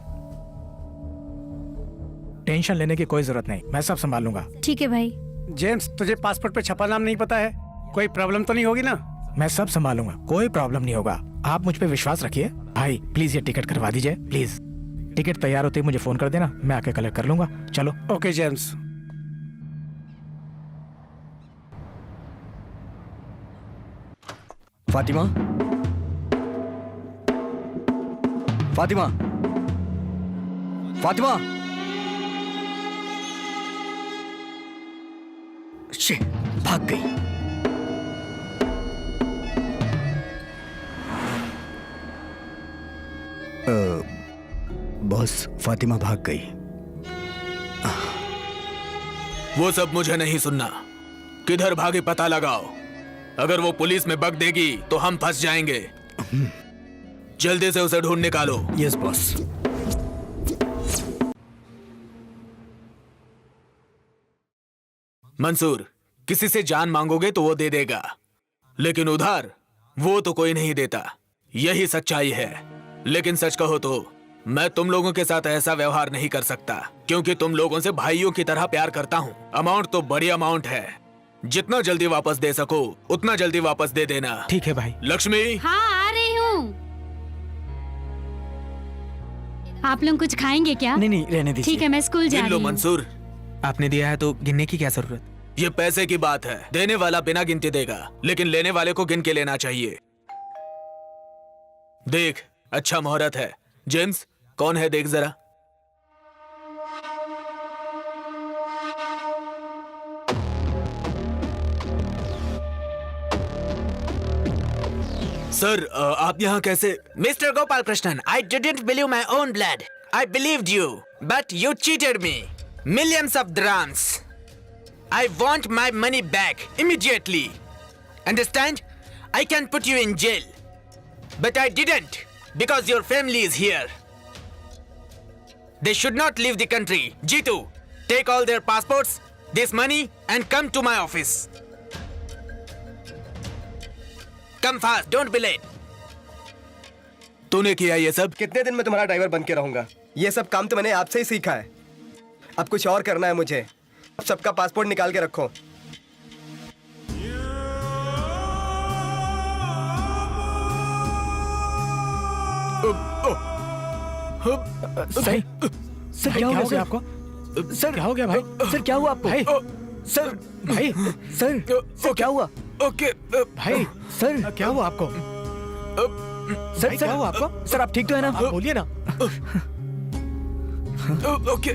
टेंशन लेने की कोई जरूरत नहीं, मैं सब संभाल लूंगा। ठीक है भाई। जेम्स, तुझे पासपोर्ट पे छपा नाम नहीं पता है? कोई प्रॉब्लम तो नहीं होगी ना? मैं सब संभालूंगा, कोई प्रॉब्लम नहीं होगा। आप मुझ पे विश्वास रखिए। भाई प्लीज ये टिकट करवा दीजिए प्लीज। टिकट तैयार होते ही मुझे फोन कर देना, मैं आके कलेक्ट कर लूंगा। चलो। Okay James. Fatima, Fatima, Fatima. Shit, भाग गई। बॉस, फातिमा भाग गई। वो सब मुझे नहीं सुनना। किधर भागी पता लगाओ। अगर वो पुलिस में बग देगी तो हम फंस जाएंगे। जल्दी से उसे ढूंढ निकालो। Yes boss. मंसूर, किसी से जान मांगोगे तो वो दे देगा, लेकिन उधार वो तो कोई नहीं देता। यही सच्चाई है। लेकिन सच कहो तो मैं तुम लोगों के साथ ऐसा व्यवहार नहीं कर सकता, क्योंकि तुम लोगों से भाइयों की तरह प्यार करता हूँ। अमाउंट तो बड़ी अमाउंट है, जितना जल्दी वापस दे सको उतना जल्दी वापस दे देना। ठीक है भाई। लक्ष्मी। हाँ आ रही हूँ। आप लोग कुछ खाएंगे क्या? नहीं रहने दीजिए। ठीक है, मैं स्कूल जा रही हूँ। मंसूर, आपने दिया है तो गिनने की क्या जरूरत? ये पैसे की बात है। देने वाला बिना गिनते देगा, लेकिन लेने वाले को गिन के लेना चाहिए। देख, अच्छा मुहूर्त है। जेम्स, कौन है देख जरा। सर, आप यहाँ कैसे? Mister Gopal Krishnan, I didn't believe my own blood. I believed you, but you cheated me. Millions of dirhams. I want my money back immediately. Understand? I can put you in jail. But I didn't, because your family is here. They should not leave the country. Jitu, take all their passports this money and come to my office. Come fast, don't be late. तूने किया ये सब? कितने दिन में तुम्हारा driver बन के रहूंगा? ये सब काम तो मैंने आपसे ही सीखा है। अब कुछ और करना है मुझे। अब सबका पासपोर्ट निकाल के रखो। सही सर, क्या हो गया आपको? सर क्या हो गया भाई? सर क्या हुआ आपको? भाई सर भाई सर क्या हुआ? ओके भाई सर क्या हुआ आपको? सर भाई, क्या हुआ आपको? सर आप ठीक तो है ना? आप बोलिए ना। ओके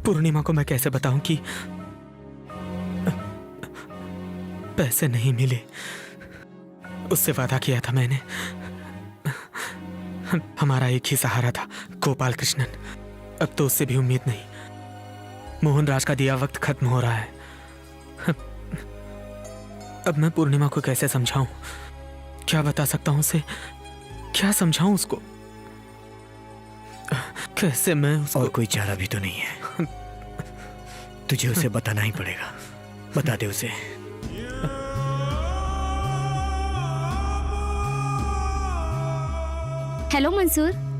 पूर्णिमा को मैं कैसे बताऊं कि पैसे नहीं मिले? उससे वादा किया था मैंने। हमारा एक ही सहारा था, गोपाल कृष्णन। अब तो उससे भी उम्मीद नहीं। मोहन राज का दिया वक्त खत्म हो रहा है। अब मैं पूर्णिमा को कैसे समझाऊं? क्या बता सकता हूं उसे? क्या समझाऊं उसको? कैसे मैं उसको... और कोई चारा भी तो नहीं है। तुझे उसे बताना ही पड़ेगा। बता दे उसे। हेलो मंसूर।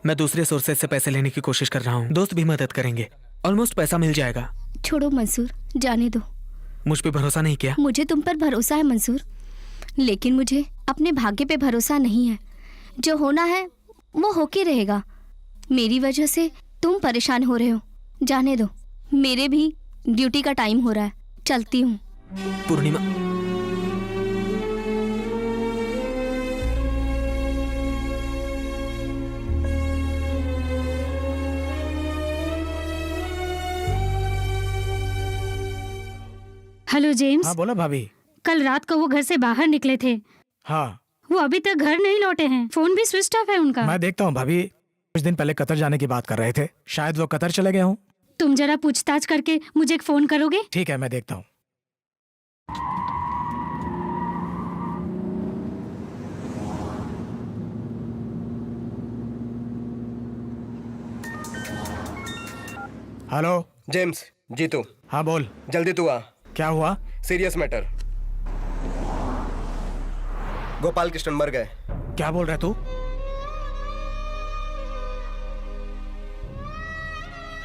मैं दूसरे सोर्सेज से पैसे लेने की कोशिश कर रहा हूँ। दोस्त भी मदद करेंगे। ऑलमोस्ट पैसा मिल जाएगा। छोड़ो मंसूर, जाने दो। मुझ पे भरोसा नहीं किया? मुझे तुम पर भरोसा है मंसूर, लेकिन मुझे अपने भाग्य पे भरोसा नहीं है। जो होना है वो होके रहेगा। मेरी वजह से तुम परेशान हो रहे हो। जाने दो, मेरे भी ड्यूटी का टाइम हो रहा है। चलती हूँ। पूर्णिमा, हेलो जेम्स। हाँ बोला भाभी। कल रात को वो घर से बाहर निकले थे। हाँ वो अभी तक घर नहीं लौटे हैं। फोन भी स्विच ऑफ है उनका। मैं देखता हूँ भाभी। कुछ दिन पहले कतर जाने की बात कर रहे थे। शायद वो कतर चले गए हों। तुम जरा पूछताछ करके मुझे एक फोन करोगे? ठीक है, मैं देखता हूँ। Hello James, Jeetu. हाँ बोल। जल्दी तू आ। क्या हुआ? Serious matter. गोपाल कृष्णन मर गए। क्या बोल रहा है तू?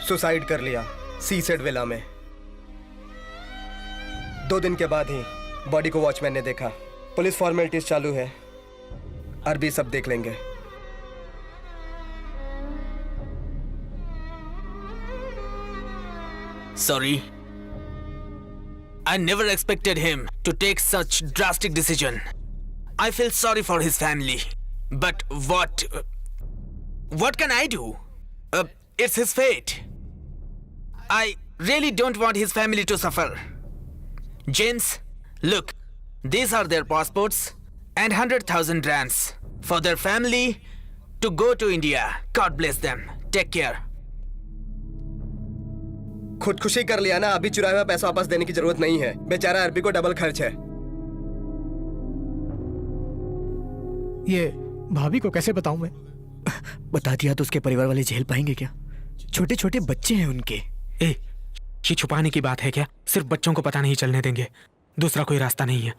सुसाइड कर लिया सीसेड विला में। 2 दिन के बाद ही बॉडी को वॉचमैन ने देखा। पुलिस फॉर्मेलिटीज चालू है। अरबी सब देख लेंगे। Sorry. I never expected him to take such drastic decision. I feel sorry for his family. But what can I do? It's his fate. I really don't want his family to suffer. James, look, these are their passports and 100,000 rands for their family to go to India. God bless them. Take care. खुदकुशी कर लिया ना। अभी चुराया हुआ पैसा वापस देने की जरूरत नहीं है। बेचारा अरबी को डबल खर्च है। ये भाभी को कैसे बताऊं मैं? बता दिया तो उसके परिवार वाले झेल पाएंगे क्या? छोटे छोटे बच्चे हैं उनके। ए, ये छुपाने की बात है क्या? सिर्फ बच्चों को पता नहीं चलने देंगे, दूसरा कोई रास्ता नहीं है।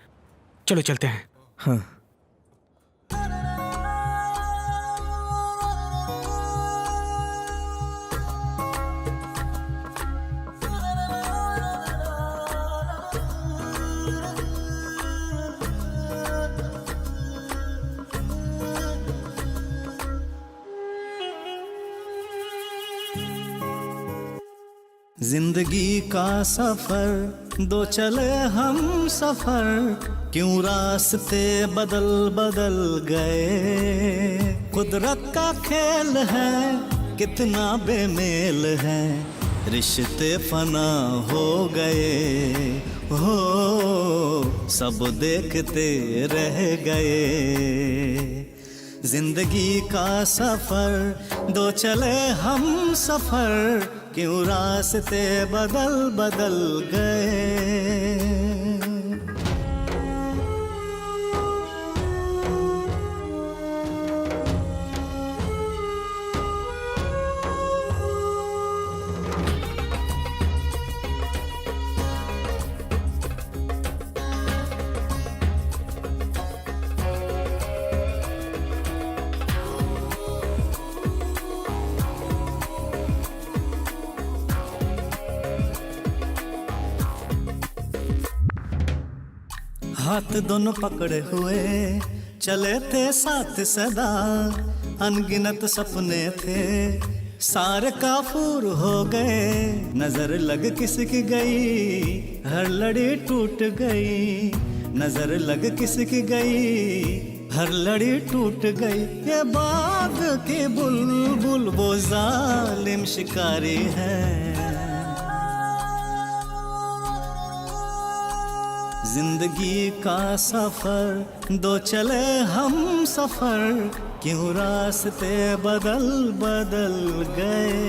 चलो चलते हैं। हाँ। जिंदगी का सफर दो चले हम सफर, क्यों रास्ते बदल बदल गए। कुदरत का खेल है कितना बेमेल है, रिश्ते फना हो गए हो, सब देखते रह गए। जिंदगी का सफर दो चले हम सफर, क्यों रास्ते बदल बदल गए। हाथ दोनों पकड़े हुए चले थे साथ सदा, अनगिनत सपने थे सारे काफूर हो गए। नजर लग किसकी गई हर लड़ी टूट गई, नजर लग किसकी गई हर लड़ी टूट गई। ये बाग की बुलबुल वो जालिम शिकारी है। जिंदगी का सफर दो चले हम सफर, क्यों रास्ते बदल बदल गए।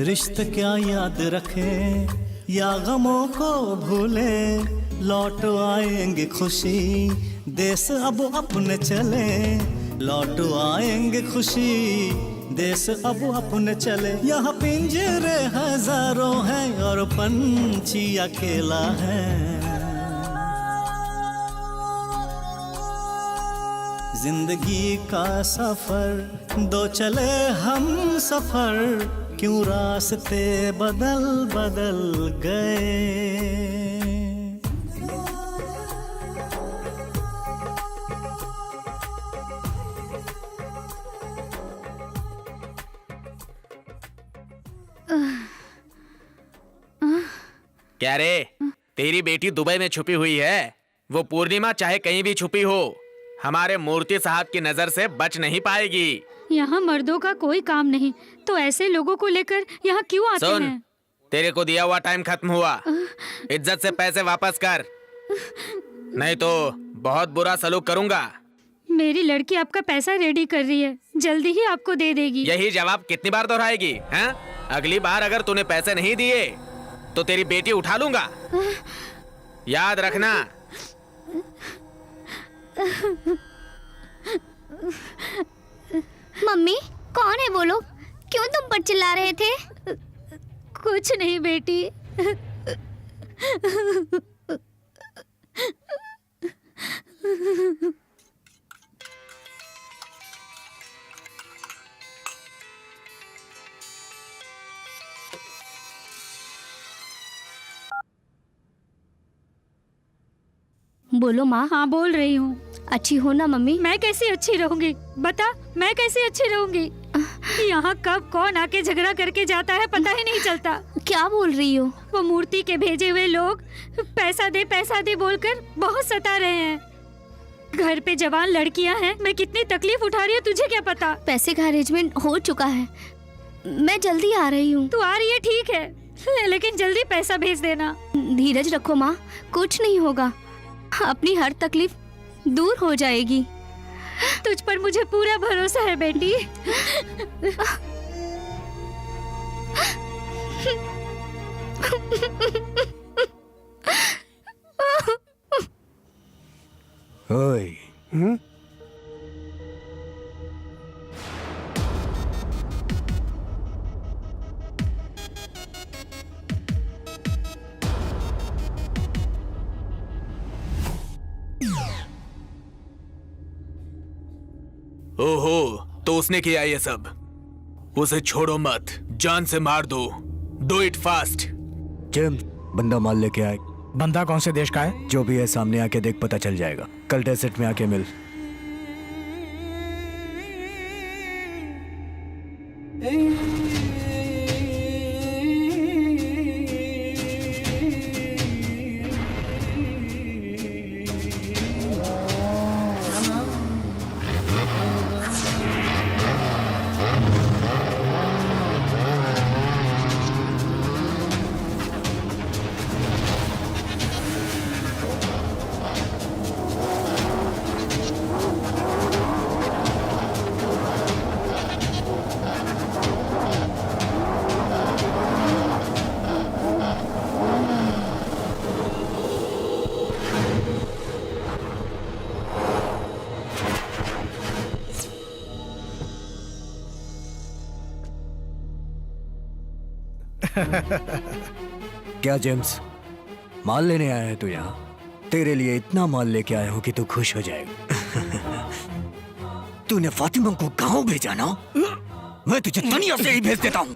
रिश्ते क्या याद रखे या गमों को भूले, लौट आएंगे खुशी देश अब अपने चले। लौट आएंगे खुशी देश अब अपने चले। यहाँ पिंजरे हजारों हैं और पंछी अकेला है। जिंदगी का सफर दो चले हम सफर, क्यों रास्ते बदल बदल गए। क्या रे, तेरी बेटी दुबई में छुपी हुई है। वो पूर्णिमा चाहे कहीं भी छुपी हो, हमारे मूर्ति साहब की नजर से बच नहीं पाएगी। यहाँ मर्दों का कोई काम नहीं, तो ऐसे लोगों को लेकर यहाँ क्यों आते सुन, हैं? तेरे को दिया हुआ टाइम खत्म हुआ। इज्जत से पैसे वापस कर, नहीं तो बहुत बुरा सलूक करूंगा। मेरी लड़की आपका पैसा रेडी कर रही है, जल्दी ही आपको दे देगी। यही जवाब कितनी बार दोहराएगी हैं? अगली बार अगर तूने पैसे नहीं दिए तो तेरी बेटी उठा लूंगा, याद रखना। मम्मी, कौन है वो लोग? क्यों तुम पर चिल्ला रहे थे? कुछ नहीं बेटी। बोलो माँ। हाँ बोल रही हूँ। अच्छी हो ना मम्मी? मैं कैसी अच्छी रहूंगी? बता, मैं कैसी अच्छी रहूंगी? यहाँ कब कौन आके झगड़ा करके जाता है पता ही नहीं चलता। क्या बोल रही हो? वो मूर्ति के भेजे हुए लोग पैसा दे बोलकर बहुत सता रहे हैं। घर पे जवान लड़कियां हैं, मैं कितनी तकलीफ उठा रही हूँ तुझे क्या पता? पैसे का अरेंजमेंट हो चुका है, मैं जल्दी आ रही हूँ। तू आ रही है ठीक है, लेकिन जल्दी पैसा भेज देना। धीरज रखो माँ, कुछ नहीं होगा, अपनी हर तकलीफ दूर हो जाएगी। तुझ पर मुझे पूरा भरोसा है बेटी। ओहो, तो उसने किया ये सब। उसे छोड़ो मत, जान से मार दो। Do it fast. जेम्स, बंदा माल लेके आए। बंदा कौन से देश का है? जो भी है सामने आके देख, पता चल जाएगा। कल डेजर्ट में आके मिल। क्या जेम्स, माल लेने आया है तू यहाँ? तेरे लिए इतना माल लेके आया हूँ कि तू खुश हो जाएगा। तूने फातिमा को गांव भेजा ना? मैं तुझे दुनिया से ही भेज देता हूँ।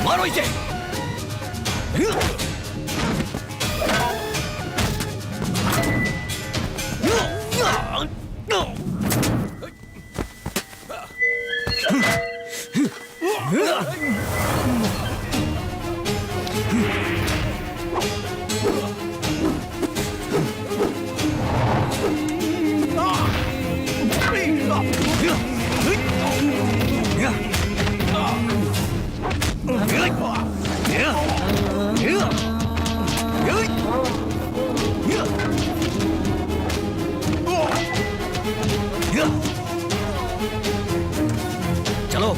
मारो इसे। चलो।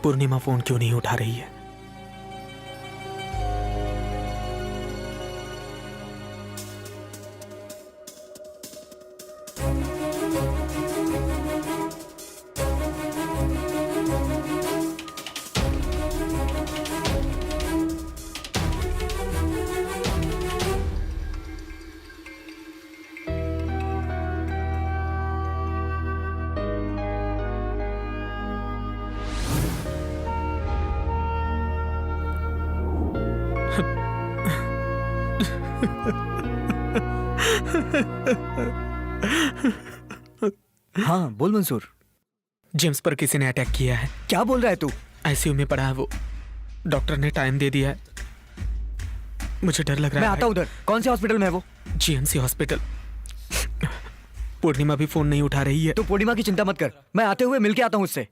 पूर्णिमा फोन क्यों नहीं उठा रही है? हाँ बोल मंसूर। जेम्स पर किसी ने अटैक किया है। क्या बोल रहा है तू? आईसीयू में पड़ा है वो। डॉक्टर ने टाइम दे दिया है। मुझे डर लग रहा है। मैं आता हूँ उधर। कौन से हॉस्पिटल में है वो? GMC hospital. पूर्णिमा भी फोन नहीं उठा रही है। तू पूर्णिमा की चिंता मत कर, मैं आते हुए मिलके आता हूँ उससे।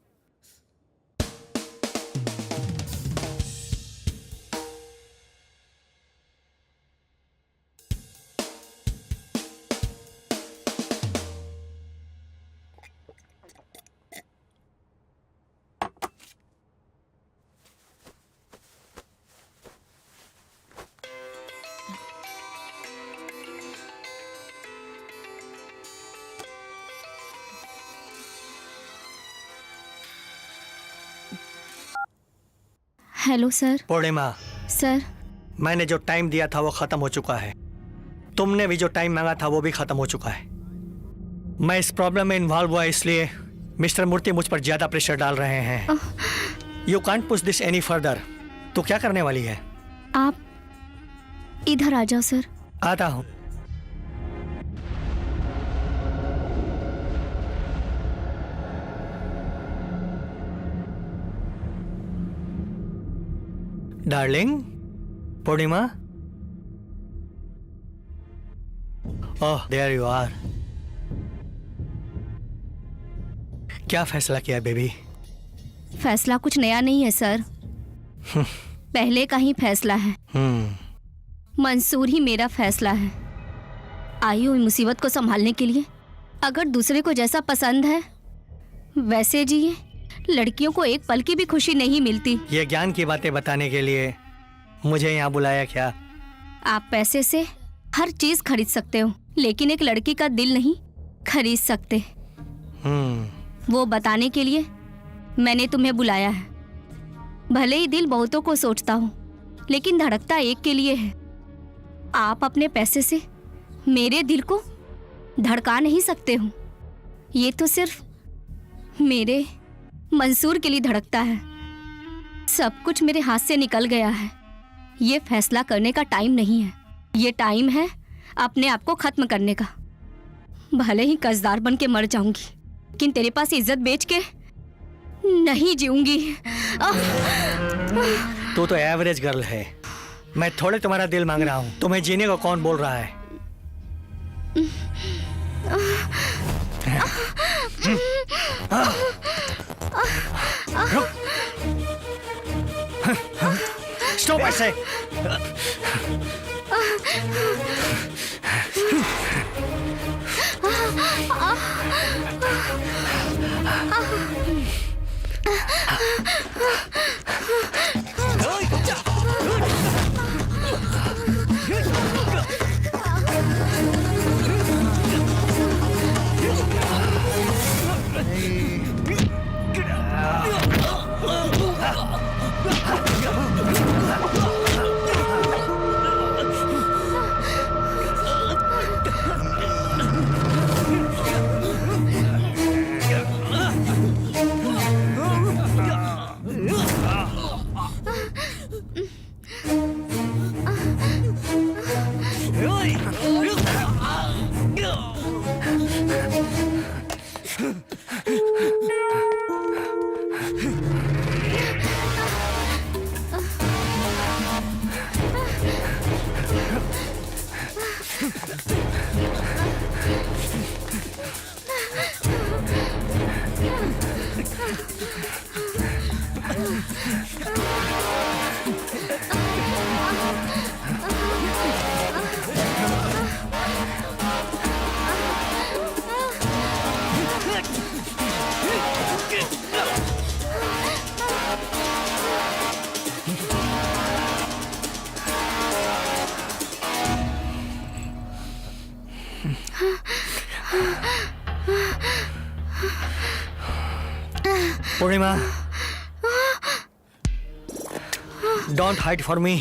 Hello sir. पूर्णिमा, सर मैंने जो टाइम दिया था वो खत्म हो चुका है। तुमने भी जो टाइम मांगा था वो भी खत्म हो चुका है। मैं इस प्रॉब्लम में इन्वॉल्व हुआ इसलिए मिस्टर मूर्ति मुझ पर ज्यादा प्रेशर डाल रहे हैं। You can't push this any further. तो क्या करने वाली है? आप इधर आ जाओ सर। आता हूँ। Darling, Purnima. Oh, there you are. क्या फैसला किया बेबी? फैसला कुछ नया नहीं है सर, पहले का ही फैसला है। मंसूर ही मेरा फैसला है। आई हुई मुसीबत को संभालने के लिए अगर दूसरे को जैसा पसंद है वैसे जिए। लड़कियों को एक पल की भी खुशी नहीं मिलती। ये ज्ञान की बातें बताने के लिए मुझे यहाँ बुलाया क्या? आप पैसे से हर चीज खरीद सकते हो, लेकिन एक लड़की का दिल नहीं खरीद सकते। वो बताने के लिए मैंने तुम्हें बुलाया है। भले ही दिल बहुतों को सोचता हो, लेकिन धड़कता एक के लिए है। आप अपने पैसे से मेरे दिल को धड़का नहीं सकते हो। ये तो सिर्फ मेरे मंसूर के लिए धड़कता है। सब कुछ मेरे हाथ से निकल गया है। ये फैसला करने का टाइम नहीं है, ये टाइम है अपने आप को खत्म करने का। भले ही कर्जदार बन के मर जाऊंगी, लेकिन तेरे पास इज्जत बेच के नहीं जीऊंगी। तू तो एवरेज गर्ल है। मैं थोड़े तुम्हारा दिल मांग रहा हूँ। तुम्हें जीने को कौन बोल रहा है? स्टॉप ऐसे। Purnima, don't hide for me.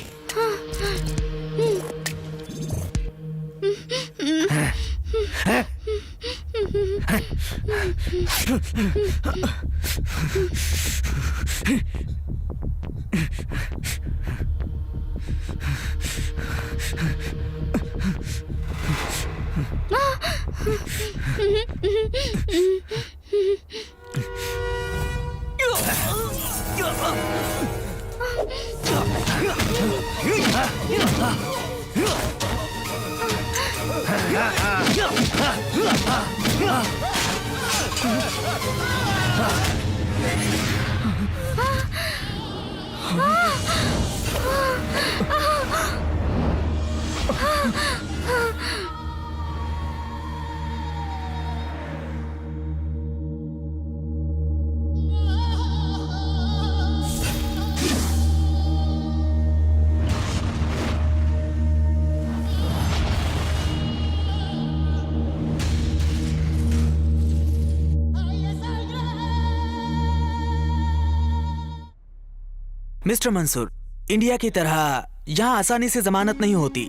Mister Mansoor, India की तरह यहाँ आसानी से जमानत नहीं होती।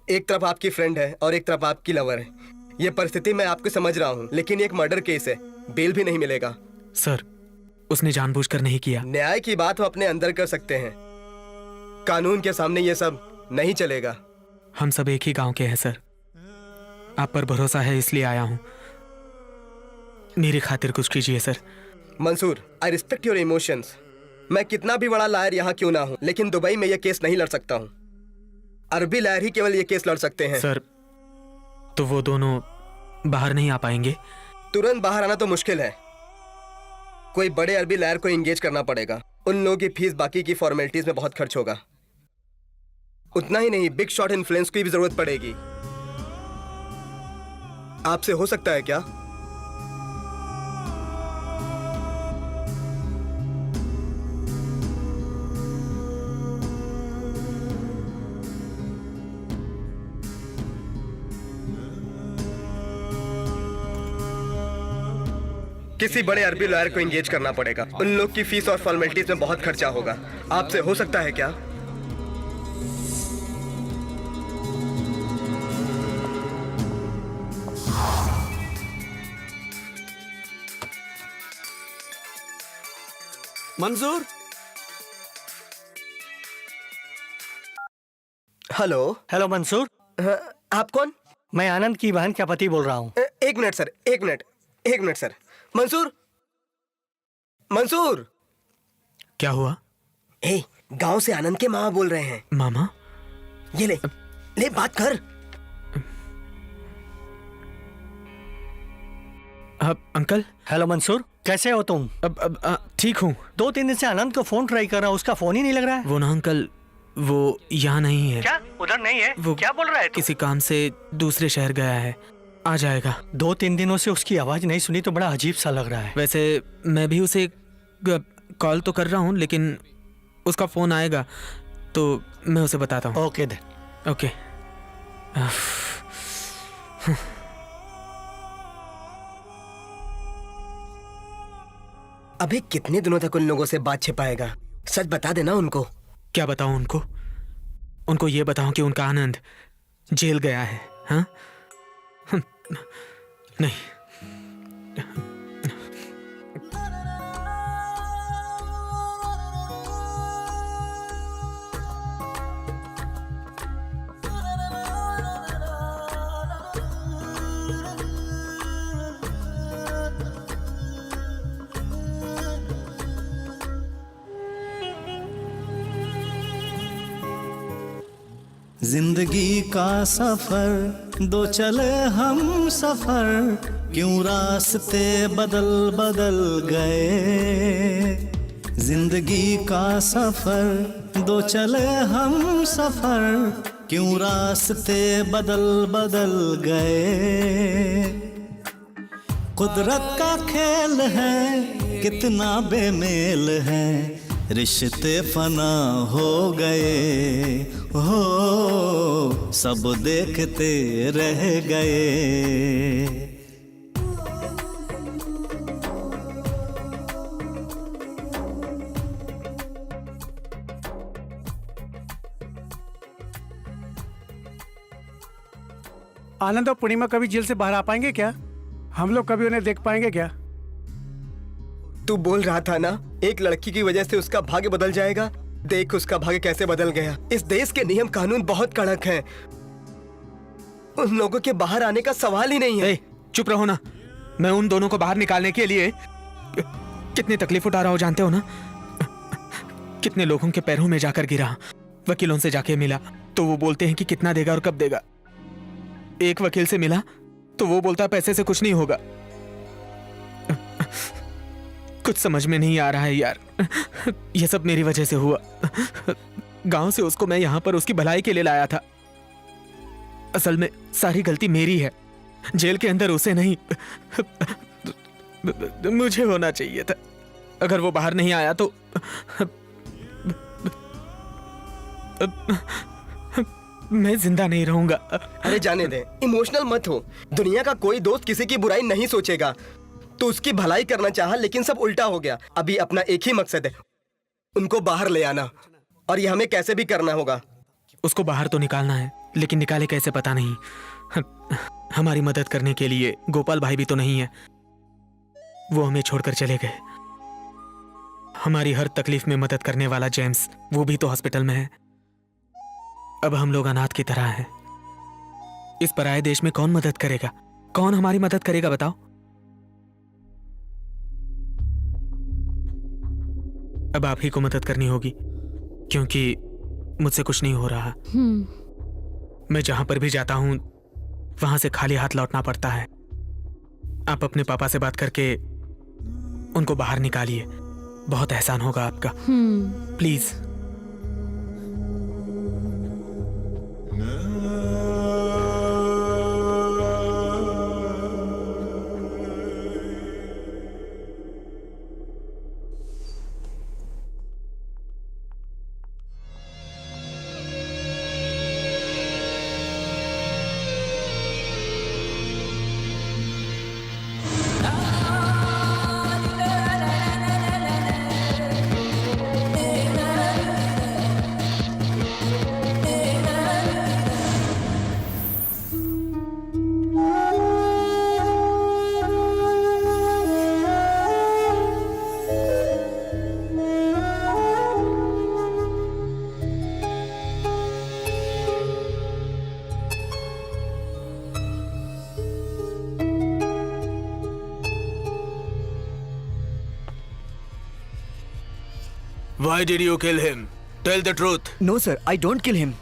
एक तरफ आपकी फ्रेंड है और एक तरफ आपकी लवर है। ये परिस्थिति मैं आपको समझ रहा हूँ, लेकिन एक मर्डर केस है, बेल भी नहीं मिलेगा। सर, उसने जानबूझकर नहीं किया। न्याय की बात हम अपने अंदर कर सकते हैं, कानून के सामने ये सब नहीं चलेगा। हम सब एक ही गांव के हैं सर। आप पर भरोसा है इसलिए आया हूं। मेरी खातिर कुछ कीजिए sir. Mansoor, I respect your emotions. मैं कितना भी बड़ा लायर यहाँ क्यों ना हूँ, लेकिन दुबई में यह केस नहीं लड़ सकता हूँ। अरबी लायर ही केवल ये केस लड़ सकते हैं। सर, तो वो दोनों बाहर नहीं आ पाएंगे? तुरंत बाहर आना तो मुश्किल है, कोई बड़े अरबी लायर को एंगेज करना पड़ेगा। उन लोगों की फीस बाकी की फॉर्मेलिटीज में बहुत खर्च होगा। उतना ही नहीं, बिग शॉट इन्फ्लुएंस की भी जरूरत पड़ेगी। आपसे हो सकता है क्या? किसी बड़े अरबी लॉयर को एंगेज करना पड़ेगा। उन लोग की फीस और फॉर्मेलिटीज में बहुत खर्चा होगा। आपसे हो सकता है क्या? मंजूर। हेलो। हेलो मंसूर। आप कौन? मैं आनंद की बहन का पति बोल रहा हूँ। एक मिनट सर, एक मिनट सर। मंसूर, मंसूर। क्या हुआ? गांव से आनंद के मामा बोल रहे हैं। मामा? ये ले बात कर। अंकल। हेलो मंसूर, कैसे हो तुम? अब ठीक हूँ। 2-3 दिन से आनंद को फोन ट्राई कर रहा हूँ, उसका फोन ही नहीं लग रहा है। वो ना अंकल, वो यहाँ नहीं है। क्या उधर नहीं है? वो क्या बोल रहा है? किसी काम से दूसरे शहर गया है, आ जाएगा। 2-3 दिनों से उसकी आवाज नहीं सुनी तो बड़ा अजीब सा लग रहा है। वैसे मैं भी उसे कॉल तो कर रहा हूँ, लेकिन उसका फोन आएगा तो मैं उसे बताता हूँ। ओके दे। ओके। अभी कितने दिनों तक उन लोगों से बात छिपाएगा? सच बता देना उनको। क्या बताऊं उनको? उनको ये बताऊं कि उनका आनंद जेल गया है? हाँ? नहीं। जिंदगी का सफर दो चले हम सफर, क्यों रास्ते बदल बदल गए। जिंदगी का सफर दो चले हम सफर, क्यों रास्ते बदल बदल गए। कुदरत का खेल है कितना बेमेल है, रिश्ते फना हो गए हो, सब देखते रह गए। आनंद और पूर्णिमा कभी जेल से बाहर आ पाएंगे क्या? हम लोग कभी उन्हें देख पाएंगे क्या? तू बोल रहा था ना, एक लड़की की वजह से उसका भाग्य बदल जाएगा। देख उसका भाग्य कैसे बदल गया। इस देश के नियम कानून बहुत कड़क हैं। उन लोगों के बाहर आने का सवाल ही नहीं है। चुप रहो ना। मैं उन दोनों को बाहर निकालने के लिए कितनी तकलीफ उठा रहा हूं जानते हो ना? कितने लोगों के पैरों में जाकर गिरा, वकीलों से जाके मिला तो वो बोलते हैं कि कितना देगा और कब देगा। एक वकील से मिला तो वो बोलता है पैसे से कुछ नहीं होगा। कुछ समझ में नहीं आ रहा है यार। ये सब मेरी वजह से हुआ। गांव से उसको मैं यहां पर उसकी भलाई के लिए लाया था। असल में सारी गलती मेरी है। जेल के अंदर उसे नहीं, मुझे होना चाहिए था। अगर वो बाहर नहीं आया तो मैं जिंदा नहीं रहूंगा। अरे जाने दे, इमोशनल मत हो। दुनिया का कोई दोस्त किसी की बुराई नहीं सोचेगा। तो उसकी भलाई करना चाहा, लेकिन सब उल्टा हो गया। अभी अपना एक ही मकसद है, उनको बाहर ले आना, और ये हमें कैसे भी करना होगा। उसको बाहर तो निकालना है, लेकिन निकाले कैसे पता नहीं। हमारी मदद करने के लिए गोपाल भाई भी तो नहीं है। वो हमें छोड़कर चले गए। हमारी हर तकलीफ में मदद करने वाला जेम्स, वो भी तो हॉस्पिटल में है। अब हम लोग अनाथ की तरह हैं। इस पराये देश में कौन मदद करेगा? कौन हमारी मदद करेगा बताओ? अब आप ही को मदद करनी होगी, क्योंकि मुझसे कुछ नहीं हो रहा। मैं जहां पर भी जाता हूं वहां से खाली हाथ लौटना पड़ता है। आप अपने पापा से बात करके उनको बाहर निकालिए, बहुत एहसान होगा आपका। Please. Why did you kill him? Tell the truth. No sir, I don't kill him.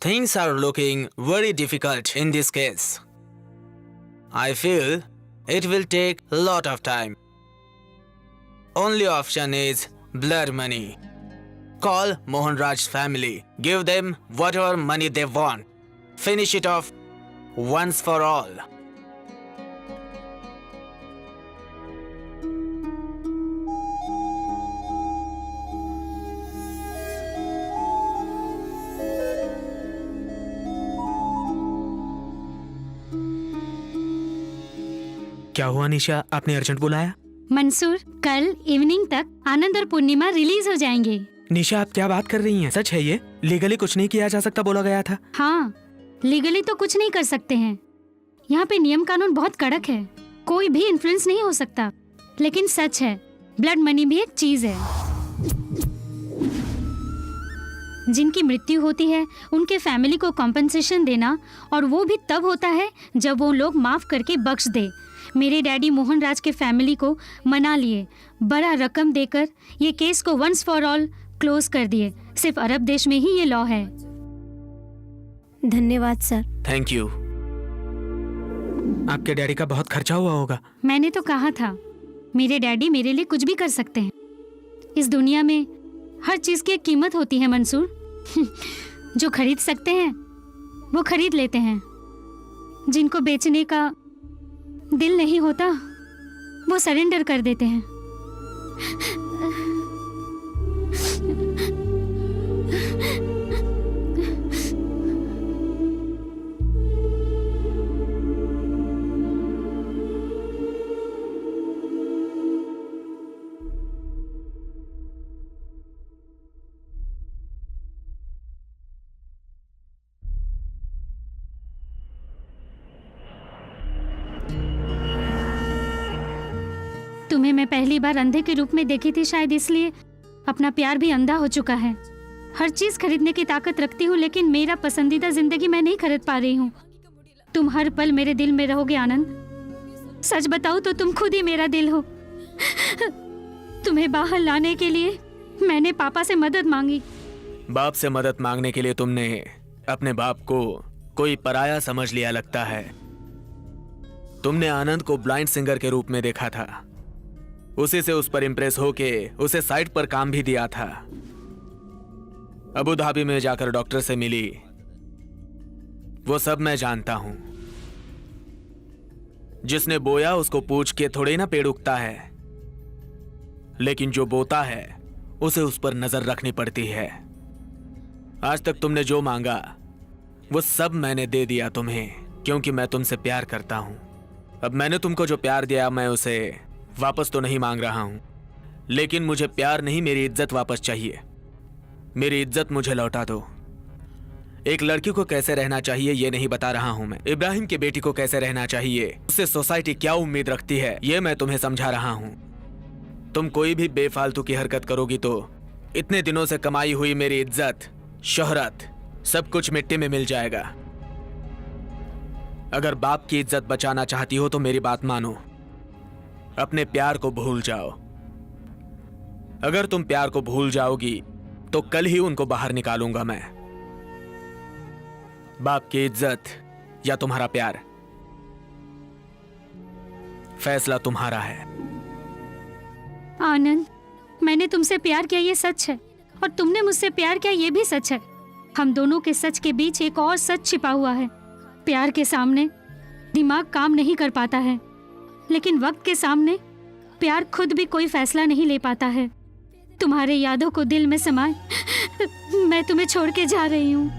Things are looking very difficult in this case. I feel it will take a lot of time. Only option is blood money. Call Mohanraj's family. Give them whatever money they want. Finish it off once for all. क्या हुआ निशा, आपने urgent बुलाया? मंसूर, कल evening तक आनंद और पूर्णिमा release हो जाएंगे। निशा, आप क्या बात कर रही हैं? सच है ये? लीगली कुछ नहीं किया जा सकता बोला गया था। हाँ, लीगली तो कुछ नहीं कर सकते हैं। यहाँ पे नियम कानून बहुत कड़क है, कोई भी इन्फ्लुएंस नहीं हो सकता। लेकिन सच है, ब्लड मनी भी एक चीज है। जिनकी मृत्यु होती है उनके फैमिली को कॉम्पेंसेशन देना, और वो भी तब होता है जब वो लोग माफ करके बख्श दे। मेरे डैडी मोहन राज के फैमिली को मना लिए, बड़ा रकम देकर ये केस को वंस फॉर ऑल क्लोज कर दिए। सिर्फ अरब देश में ही ये लॉ है। धन्यवाद सर। Thank you. आपके डैडी का बहुत खर्चा हुआ होगा। मैंने तो कहा था, मेरे डैडी मेरे लिए कुछ भी कर सकते हैं। इस दुनिया में हर चीज की एक कीमत होती है मंसूर। जो खरीद सकते हैं वो खरीद लेते हैं, जिनको बेचने का दिल नहीं होता वो सरेंडर कर देते हैं। तुम्हें मैं पहली बार अंधे के रूप में देखी थी, शायद इसलिए अपना प्यार भी अंधा हो चुका है। हर चीज खरीदने की ताकत रखती हूँ, लेकिन मेरा पसंदीदा जिंदगी मैं नहीं खरीद पा रही हूँ। तुम हर पल मेरे दिल में रहोगे आनंद। सच बताऊँ तो तुम खुद ही मेरा दिल हो। तुम्हें बाहर लाने के लिए मैंने पापा से मदद मांगी। बाप से मदद मांगने के लिए तुमने अपने बाप को कोई पराया समझ लिया लगता है। तुमने आनंद को ब्लाइंड सिंगर के रूप में देखा था, उसी से उस पर इंप्रेस होके उसे साइट पर काम भी दिया था। अबू धाबी में जाकर डॉक्टर से मिली, वो सब मैं जानता हूं। जिसने बोया उसको पूछ के थोड़े ना पेड़ उगता है, लेकिन जो बोता है उसे उस पर नजर रखनी पड़ती है। आज तक तुमने जो मांगा वो सब मैंने दे दिया तुम्हें, क्योंकि मैं तुमसे प्यार करता हूं। अब मैंने तुमको जो प्यार दिया मैं उसे वापस तो नहीं मांग रहा हूं, लेकिन मुझे प्यार नहीं, मेरी इज्जत वापस चाहिए। मेरी इज्जत मुझे लौटा दो। एक लड़की को कैसे रहना चाहिए ये नहीं बता रहा हूं मैं। इब्राहिम की बेटी को कैसे रहना चाहिए, उससे सोसाइटी क्या उम्मीद रखती है, ये मैं तुम्हें समझा रहा हूं। तुम कोई भी बेफालतू की हरकत करोगी तो इतने दिनों से कमाई हुई मेरी इज्जत, शोहरत, सब कुछ मिट्टी में मिल जाएगा। अगर बाप की इज्जत बचाना चाहती हो तो मेरी बात मानो, अपने प्यार को भूल जाओ। अगर तुम प्यार को भूल जाओगी तो कल ही उनको बाहर निकालूंगा मैं। बाप की इज्जत या तुम्हारा प्यार, फैसला तुम्हारा है। आनंद, मैंने तुमसे प्यार किया ये सच है, और तुमने मुझसे प्यार किया ये भी सच है। हम दोनों के सच के बीच एक और सच छिपा हुआ है। प्यार के सामने दिमाग काम नहीं कर पाता है, लेकिन वक्त के सामने प्यार खुद भी कोई फैसला नहीं ले पाता है। तुम्हारे यादों को दिल में समाए मैं तुम्हें छोड़ के जा रही हूँ।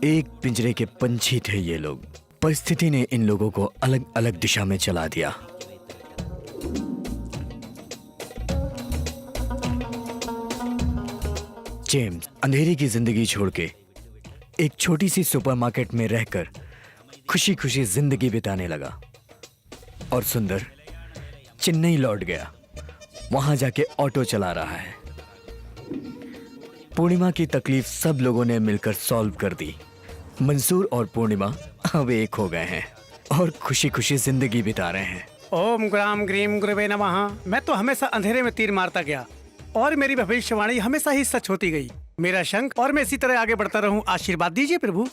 एक पिंजरे के पंछी थे ये लोग। परिस्थिति ने इन लोगों को अलग अलग दिशा में चला दिया। जेम्स अंधेरी की जिंदगी छोड़ के एक छोटी सी सुपरमार्केट में रहकर खुशी खुशी जिंदगी बिताने लगा, और सुंदर चेन्नई लौट गया। वहां जाके ऑटो चला रहा है। पूर्णिमा की तकलीफ सब लोगों ने मिलकर सॉल्व कर दी। मंसूर और पूर्णिमा अब एक हो गए हैं और खुशी खुशी जिंदगी बिता रहे हैं। ओम ग्राम ग्रीम गुरुवे नमः। मैं तो हमेशा अंधेरे में तीर मारता गया और मेरी भविष्यवाणी हमेशा ही सच होती गई। मेरा शंख, और मैं इसी तरह आगे बढ़ता रहूं। आशीर्वाद दीजिए प्रभु।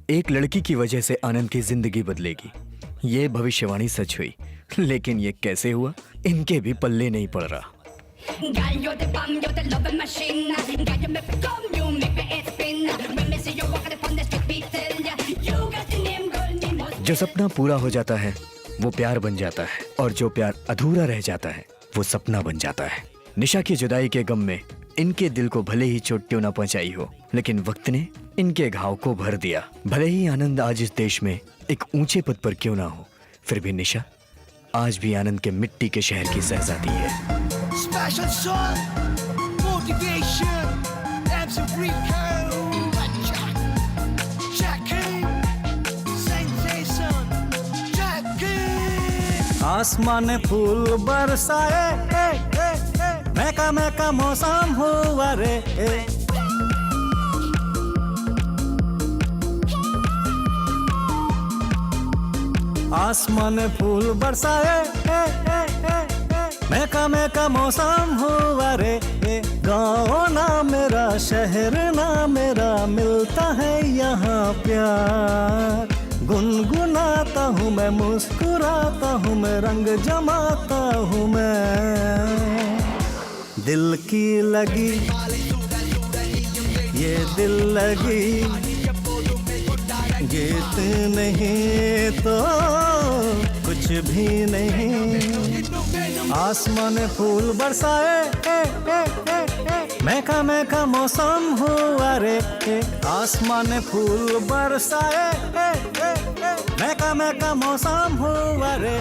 एक लड़की की वजह से आनंद की जिंदगी बदलेगी, ये भविष्यवाणी सच हुई, लेकिन ये कैसे हुआ इनके भी पल्ले नहीं पड़ रहा। जो सपना पूरा हो जाता है वो प्यार बन जाता है, और जो प्यार अधूरा रह जाता है वो सपना बन जाता है। निशा की जुदाई के गम में इनके दिल को भले ही चोट क्यों ना पहुंचाई हो, लेकिन वक्त ने इनके घाव को भर दिया। भले ही आनंद आज इस देश में एक ऊंचे पद पर क्यों ना हो, फिर भी निशा आज भी आनंद के मिट्टी के शहर की शहजादी है। Special song, motivation, MC Rico, Jackie, sensation, Jackie. आसमान फूल बरसाए, महका महका मौसम हुआ रे। आसमान फूल बरसाए, महका महका मौसम हुआ रे। गाँव ना मेरा, शहर ना मेरा, मिलता है यहाँ प्यार। गुनगुनाता हूँ मैं, मुस्कुराता हूँ मैं, रंग जमाता हूँ मैं। दिल की लगी ये दिल लगी, गीत नहीं तो कुछ भी नहीं। आसमान में फूल बरसाए महका महका मौसम हुआ रे आसमान में फूल बरसाए महका महका मौसम हुआ रे